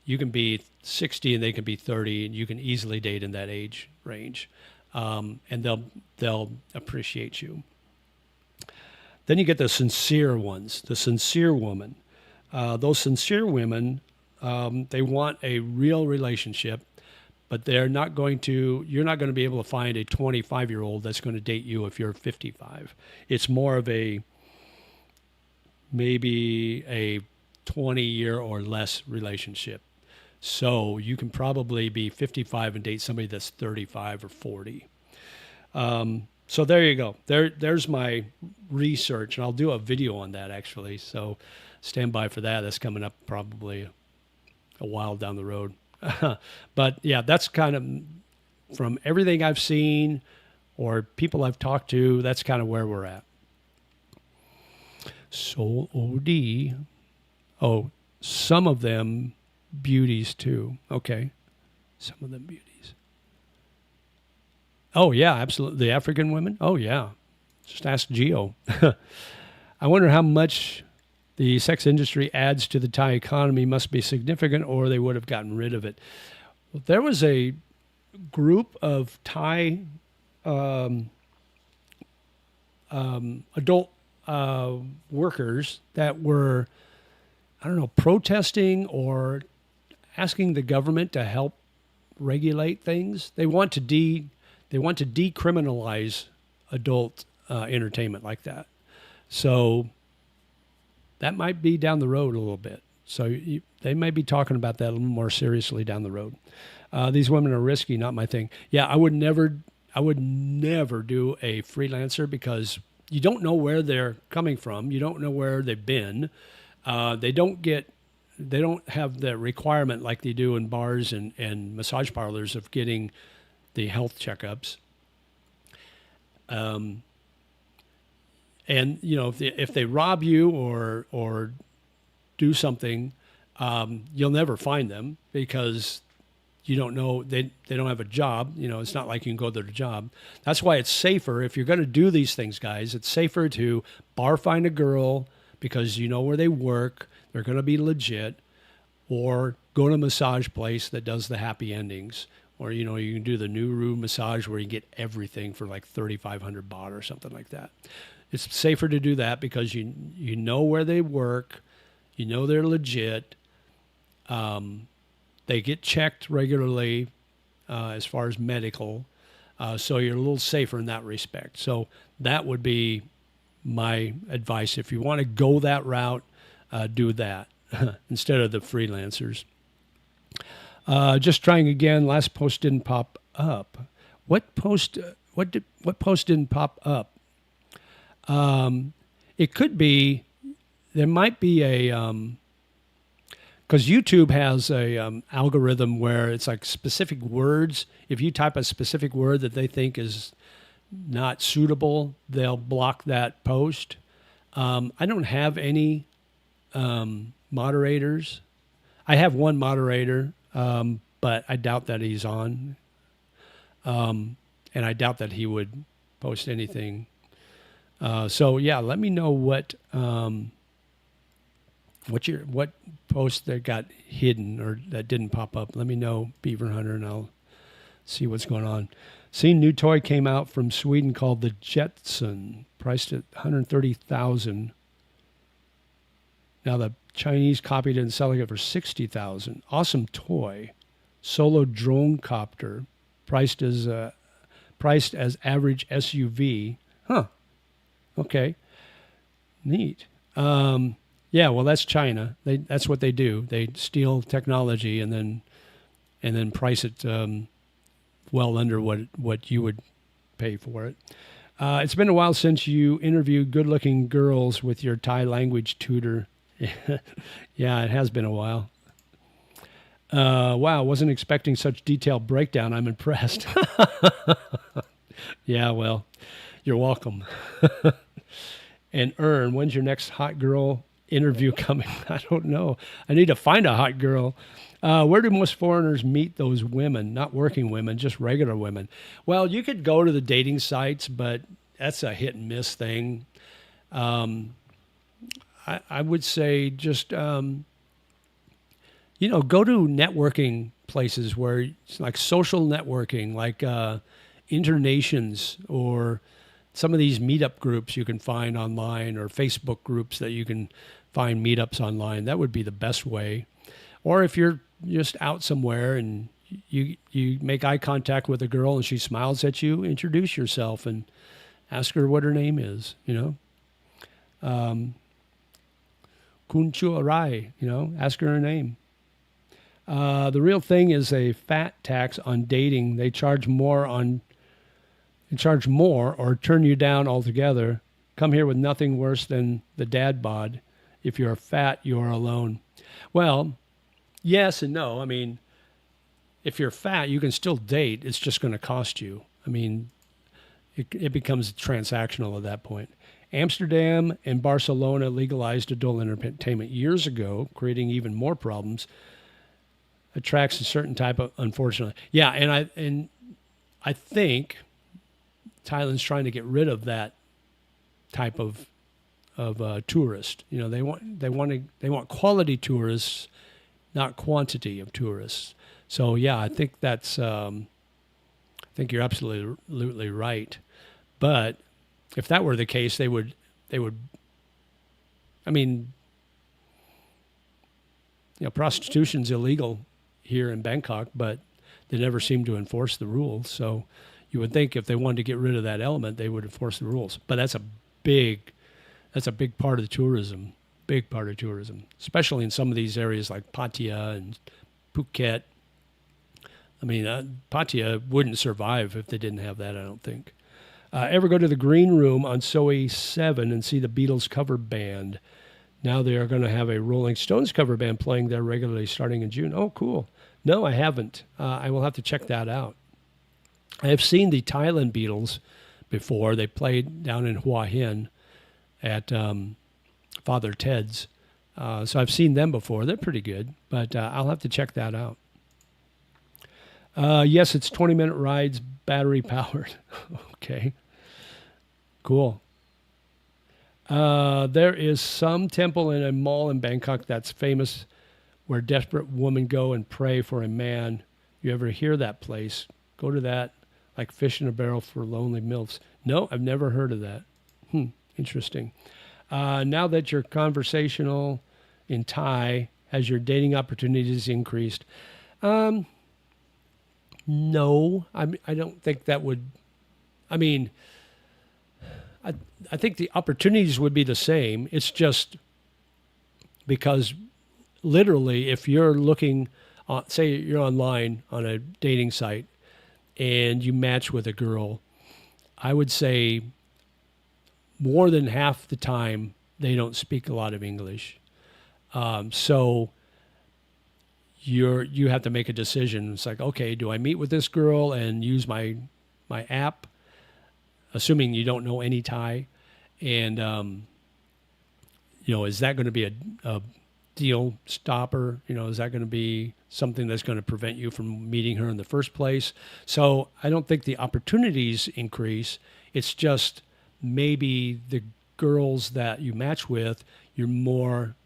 you can be 60 and they can be 30, and you can easily date in that age range. And they'll appreciate you. Then you get the sincere ones, the sincere woman. Those sincere women, they want a real relationship, but you're not going to be able to find a 25-year-old that's going to date you if you're 55. It's more of maybe a 20-year or less relationship. So you can probably be 55 and date somebody that's 35 or 40. So there you go. There's my research, andLl do a video on that actually. So stand by for that. That's coming up probably a while down the road. But yeah, that's kind of from everything I've seen or people I've talked to, that's kind of where we're at. Soul OD. Oh, some of them beauties too. Okay. Some of them beauties. Oh, yeah, absolutely. The African women? Oh, yeah. Just ask Geo. I wonder how much the sex industry adds to the Thai economy. Must be significant, or they would have gotten rid of it. Well, there was a group of Thai adult workers that were, I don't know, protesting or asking the government to help regulate things. They want to decriminalize adult entertainment like that. So that might be down the road a little bit. So they may be talking about that a little more seriously down the road. These women are risky, not my thing. Yeah, I would never do a freelancer because you don't know where they're coming from. You don't know where they've been. They don't have the requirement like they do in bars and massage parlors of getting the health checkups. And you know, if they rob you or do something, you'll never find them because you don't know, they don't have a job. You know, it's not like you can go to their job. That's why it's safer if you're going to do these things, guys. It's safer to bar find a girl because you know where they work. They're going to be legit, or go to a massage place that does the happy endings. Or, you know, you can do the new room massage where you get everything for like 3,500 baht or something like that. It's safer to do that because you know where they work, you know they're legit. They get checked regularly as far as medical, so you're a little safer in that respect. So that would be my advice. If you want to go that route, do that instead of the freelancers. Just trying again. Last post didn't pop up. What post didn't pop up? It could be, there might be a, because YouTube has a algorithm where it's like specific words. If you type a specific word that they think is not suitable, they'll block that post. I don't have any moderators. I have one moderator. But I doubt that he's on, and I doubt that he would post anything. So yeah, let me know what post that got hidden or that didn't pop up. Let me know, Beaver Hunter, and I'll see what's going on. Seen new toy came out from Sweden called the Jetson, priced at $130,000. Now the Chinese copied it and selling it for $60,000. Awesome toy. Solo drone copter, priced as average SUV. Huh. Okay. Neat. Yeah. Well, that's China. That's what they do. They steal technology and then price it well under what you would pay for it. It's been a while since you interviewed good-looking girls with your Thai language tutor. Yeah, it has been a while. Wow, wasn't expecting such detailed breakdown. I'm impressed. Yeah, well, you're welcome. And Ern, when's your next hot girl interview coming. I don't know. I need to find a hot girl. Where do most foreigners meet those women? Not working women, just regular women. Well, you could go to the dating sites, but that's a hit and miss thing. I would say just go to networking places where it's like social networking, like Internations or some of these meetup groups you can find online, or Facebook groups that you can find meetups online. That would be the best way. Or if you're just out somewhere and you make eye contact with a girl and she smiles at you, introduce yourself and ask her what her name is, Kunchu Arai, ask her name. The real thing is a fat tax on dating. They charge more or turn you down altogether. Come here with nothing worse than the dad bod. If you're fat, you're alone. Well, yes and no. I mean, if you're fat, you can still date. It's just going to cost you. I mean, it becomes transactional at that point. Amsterdam and Barcelona legalized adult entertainment years ago, creating even more problems. Attracts a certain type of, unfortunately. Yeah, and I think Thailand's trying to get rid of that type of tourist. They want quality tourists, not quantity of tourists. So yeah, I think that's I think you're absolutely right. But if that were the case, they would. I mean, prostitution's illegal here in Bangkok, but they never seem to enforce the rules. So you would think if they wanted to get rid of that element, they would enforce the rules. But that's a big part of the tourism. Big part of tourism, especially in some of these areas like Pattaya and Phuket. I mean, Pattaya wouldn't survive if they didn't have that, I don't think. Ever go to the Green Room on Soe 7 and see the Beatles cover band? Now they are going to have a Rolling Stones cover band playing there regularly starting in June. Oh, cool. No, I haven't. I will have to check that out. I have seen the Thailand Beatles before. They played down in Hua Hin at Father Ted's. So I've seen them before. They're pretty good, but I'll have to check that out. Yes, it's 20-minute rides, battery powered. Okay. Cool. There is some temple in a mall in Bangkok that's famous where desperate women go and pray for a man. You ever hear that place? Go to that, like fish in a barrel for lonely MILFs. No, I've never heard of that. Interesting. Now that you're conversational in Thai, has your dating opportunities increased? No, I don't think that would. I mean, I think the opportunities would be the same. It's just because literally, if you're looking, say you're online on a dating site and you match with a girl, I would say more than half the time they don't speak a lot of English. So you have to make a decision. It's like, okay, do I meet with this girl and use my app, assuming you don't know any Thai, and is that going to be a deal stopper? Is that going to be something that's going to prevent you from meeting her in the first place? So I don't think the opportunities increase. It's just maybe the girls that you match with, you're more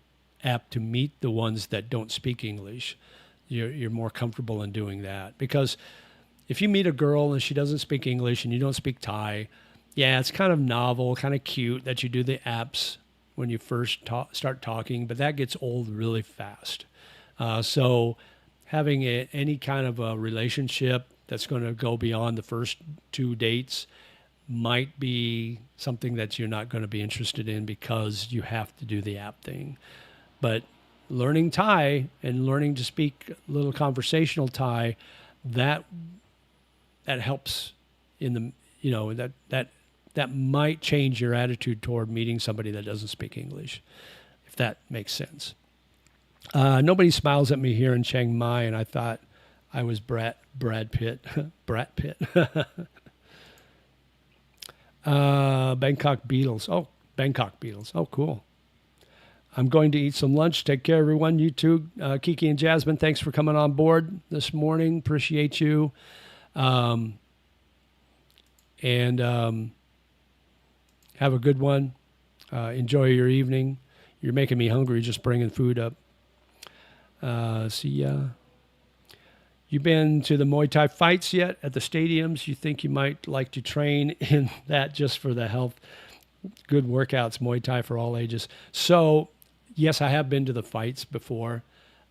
apt to meet the ones that don't speak English. You're more comfortable in doing that, because if you meet a girl and she doesn't speak English and you don't speak Thai, yeah, it's kind of novel, kind of cute that you do the apps when you first start talking, but that gets old really fast. So having any kind of a relationship that's going to go beyond the first 2 dates might be something that you're not going to be interested in because you have to do the app thing. But learning Thai and learning to speak a little conversational Thai, that helps in the, that might change your attitude toward meeting somebody that doesn't speak English, if that makes sense. Nobody smiles at me here in Chiang Mai, and I thought I was Brad Pitt. Brad Pitt. Bangkok Beatles. Oh, Bangkok Beatles. Oh, cool. I'm going to eat some lunch. Take care, everyone. You too, Kiki and Jasmine. Thanks for coming on board this morning. Appreciate you. Um, and have a good one. Enjoy your evening. You're making me hungry just bringing food up. See ya. You been to the Muay Thai fights yet at the stadiums? You think you might like to train in that just for the health? Good workouts, Muay Thai for all ages. So, yes, I have been to the fights before.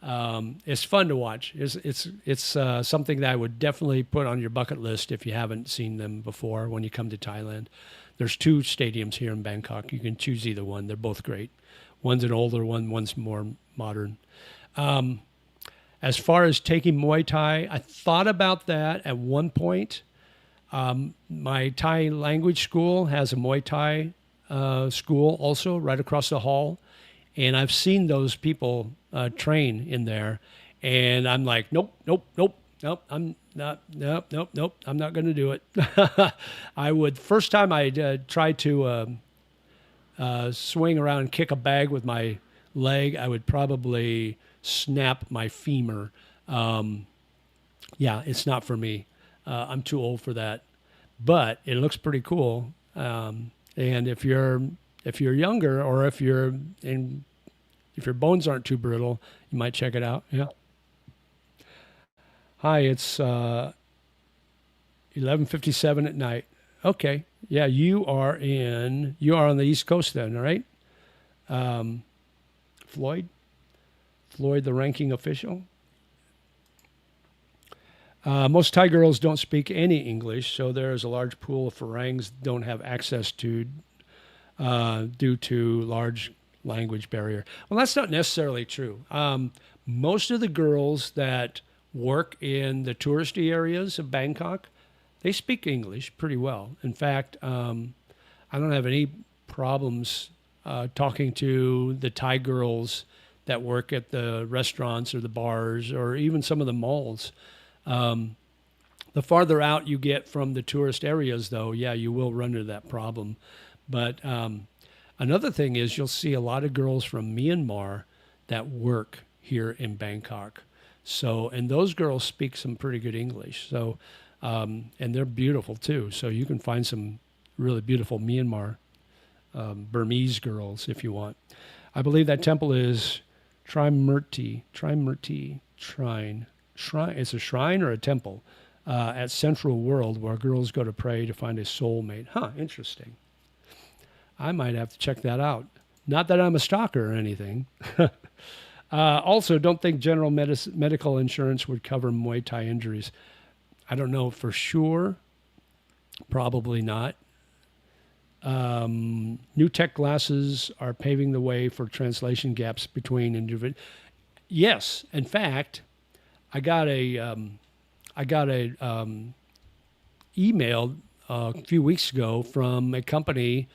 It's fun to watch. It's something that I would definitely put on your bucket list if you haven't seen them before when you come to Thailand. There's two stadiums here in Bangkok. You can choose either one. They're both great. One's an older one, one's more modern. As far as taking Muay Thai, I thought about that at one point. My Thai language school has a Muay Thai school also right across the hall. And I've seen those people train in there. And I'm like, nope, nope, nope, nope, I'm not, nope, nope, nope, I'm not going to do it. First time I tried to swing around and kick a bag with my leg, I would probably snap my femur. Yeah, it's not for me. I'm too old for that, but it looks pretty cool. And if you're younger, or if your bones aren't too brittle, you might check it out. Yeah. Hi, it's 11:57 at night. Okay. Yeah, you are on the East Coast then, all right? Floyd, the ranking official. Most Thai girls don't speak any English, so there is a large pool of Farangs don't have access to due to large language barrier. Well, that's not necessarily true. Most of the girls that work in the touristy areas of Bangkok, they speak English pretty well. In fact, I don't have any problems talking to the Thai girls that work at the restaurants or the bars or even some of the malls. The farther out you get from the tourist areas, though, yeah, you will run into that problem. But another thing is you'll see a lot of girls from Myanmar that work here in Bangkok. So, and those girls speak some pretty good English. So, and they're beautiful too. So you can find some really beautiful Myanmar Burmese girls if you want. I believe that temple is Trimurti Shrine. It's a shrine or a temple at Central World where girls go to pray to find a soulmate. Huh, interesting. I might have to check that out. Not that I'm a stalker or anything. Also, don't think general medical insurance would cover Muay Thai injuries. I don't know for sure. Probably not. New tech glasses are paving the way for translation gaps between individuals. Yes, in fact, I got a email a few weeks ago from a company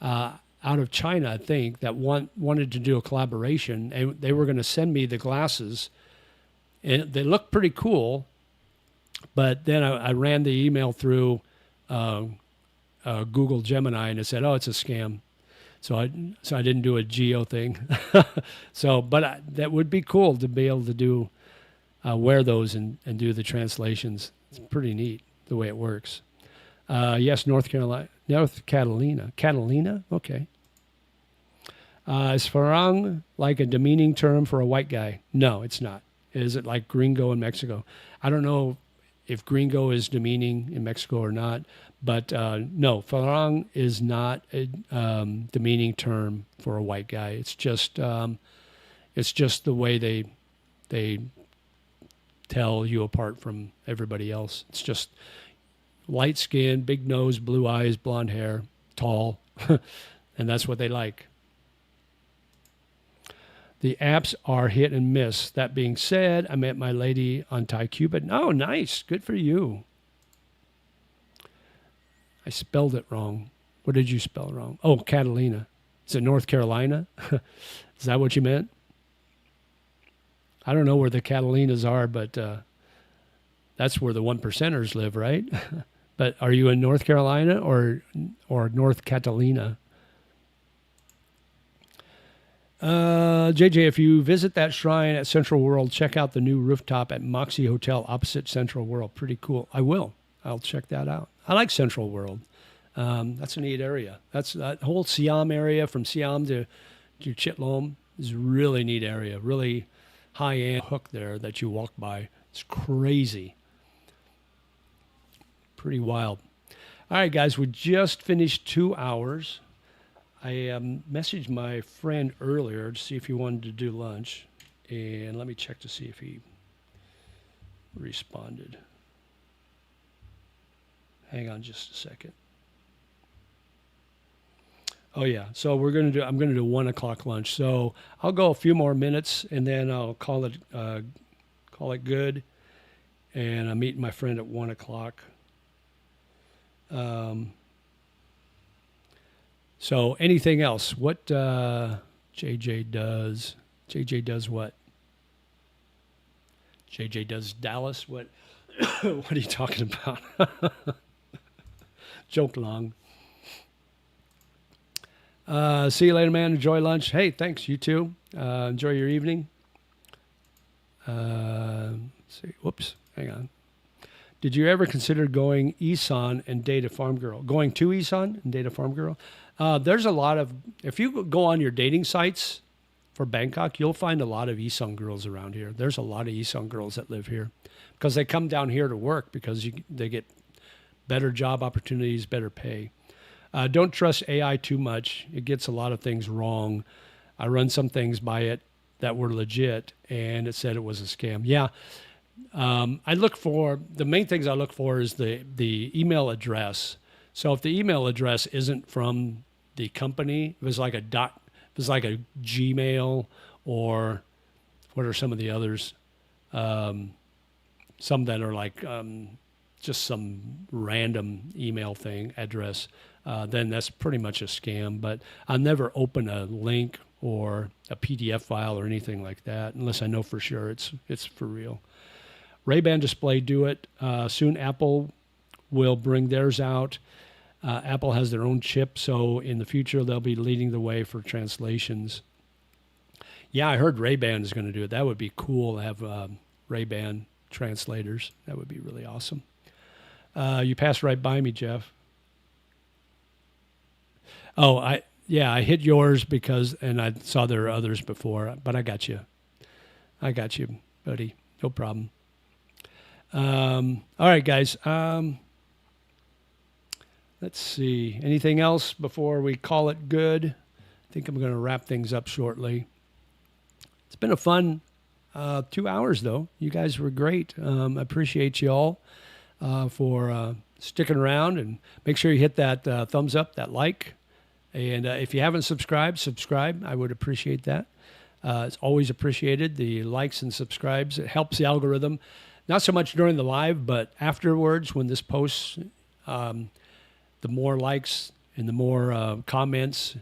out of China, I think, that wanted to do a collaboration, and they were going to send me the glasses, and they looked pretty cool. But then I ran the email through Google Gemini, and it said, "Oh, it's a scam." So I didn't do a geo thing. But that would be cool to be able to do wear those and do the translations. It's pretty neat the way it works. Yes, North Catalina. Catalina? Okay. Is farang like a demeaning term for a white guy? No, it's not. Is it like gringo in Mexico? I don't know if gringo is demeaning in Mexico or not, but no, farang is not a demeaning term for a white guy. It's just the way they tell you apart from everybody else. It's just light skin, big nose, blue eyes, blonde hair, tall, and that's what they like. The apps are hit and miss. That being said, I met my lady on ThaiCupid. Oh, nice. Good for you. I spelled it wrong. What did you spell wrong? Oh, Catalina. Is it North Carolina? Is that what you meant? I don't know where the Catalinas are, but that's where the one percenters live, right? But are you in North Carolina or North Catalina? JJ, if you visit that shrine at Central World, check out the new rooftop at Moxie Hotel opposite Central World. Pretty cool. I will. I'll check that out. I like Central World. That's a neat area. That's that whole Siam area from Siam to Chitlom is a really neat area. Really high-end hook there that you walk by. It's crazy. Pretty wild. All right, guys, we just finished 2 hours. I messaged my friend earlier to see if he wanted to do lunch. And let me check to see if he responded. Hang on just a second. Oh yeah, so I'm going to do 1 o'clock lunch. So I'll go a few more minutes and then I'll call it good. And I'm meeting my friend at 1 o'clock. So anything else? What JJ does? JJ does what? JJ does Dallas. What? What are you talking about? Joke long. See you later, man. Enjoy lunch. Hey, thanks. You too. Enjoy your evening. See. Whoops. Hang on. Did you ever consider going Isan and date a farm girl? Going to Isan and date a farm girl? There's a lot of, if you go on your dating sites for Bangkok, you'll find a lot of Isan girls around here. There's a lot of Isan girls that live here because they come down here to work because they get better job opportunities, better pay. Don't trust AI too much. It gets a lot of things wrong. I run some things by it that were legit and it said it was a scam. Yeah. I look for, the main things I look for is the email address. So if the email address isn't from the company, it was like a Gmail, or what are some of the others? Some that are like just some random email thing address, then that's pretty much a scam. But I'll never open a link or a PDF file or anything like that unless I know for sure it's for real. Ray-Ban display, do it. Soon Apple will bring theirs out. Apple has their own chip, so in the future they'll be leading the way for translations. Yeah, I heard Ray-Ban is going to do it. That would be cool to have Ray-Ban translators. That would be really awesome. You passed right by me, Jeff. Oh, I hit yours and I saw there are others before, but I got you. Buddy. No problem. All right, guys. Let's see. Anything else before we call it good? I think I'm going to wrap things up shortly. It's been a fun 2 hours, though. You guys were great. I appreciate you all for sticking around, and make sure you hit that thumbs up, that like. And if you haven't subscribed, subscribe. I would appreciate that. It's always appreciated, the likes and subscribes. It helps the algorithm. Not so much during the live, but afterwards when this posts, the more likes and the more comments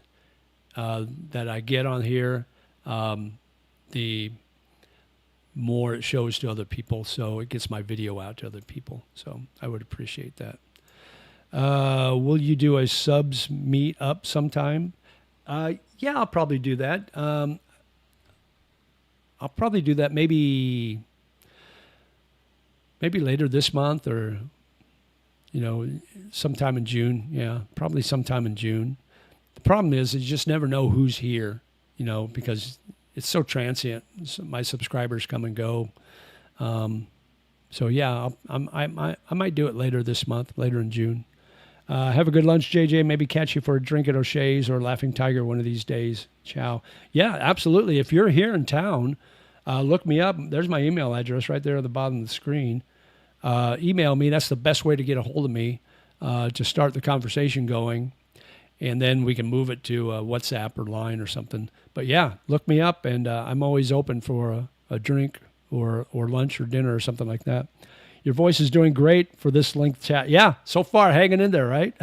that I get on here, the more it shows to other people. So it gets my video out to other people. So I would appreciate that. Will you do a subs meet up sometime? Yeah, I'll probably do that. I'll probably do that maybe later this month, or sometime in June. Yeah, probably sometime in June. The problem is you just never know who's here, because it's so transient. My subscribers come and go. So yeah, I might do it later this month, later in June. Have a good lunch, JJ. Maybe catch you for a drink at O'Shea's or Laughing Tiger one of these days. Ciao. Yeah, absolutely. If you're here in town, look me up. There's my email address right there at the bottom of the screen. Email me. That's the best way to get a hold of me to start the conversation going. And then we can move it to WhatsApp or Line or something. But yeah, look me up, and I'm always open for a drink or lunch or dinner or something like that. Your voice is doing great for this length chat. Yeah, so far hanging in there, right?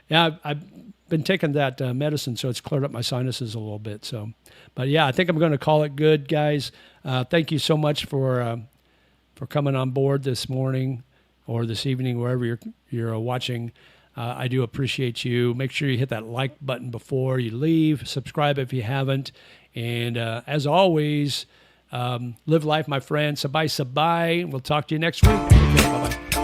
Yeah, I've been taking that medicine, so it's cleared up my sinuses a little bit. So, but yeah, I think I'm going to call it good, guys. Thank you so much for coming on board this morning or this evening, wherever you're watching. I do appreciate you. Make sure you hit that like button before you leave. Subscribe if you haven't. And as always, live life, my friend. Sabay, sabay. We'll talk to you next week. Okay, bye-bye.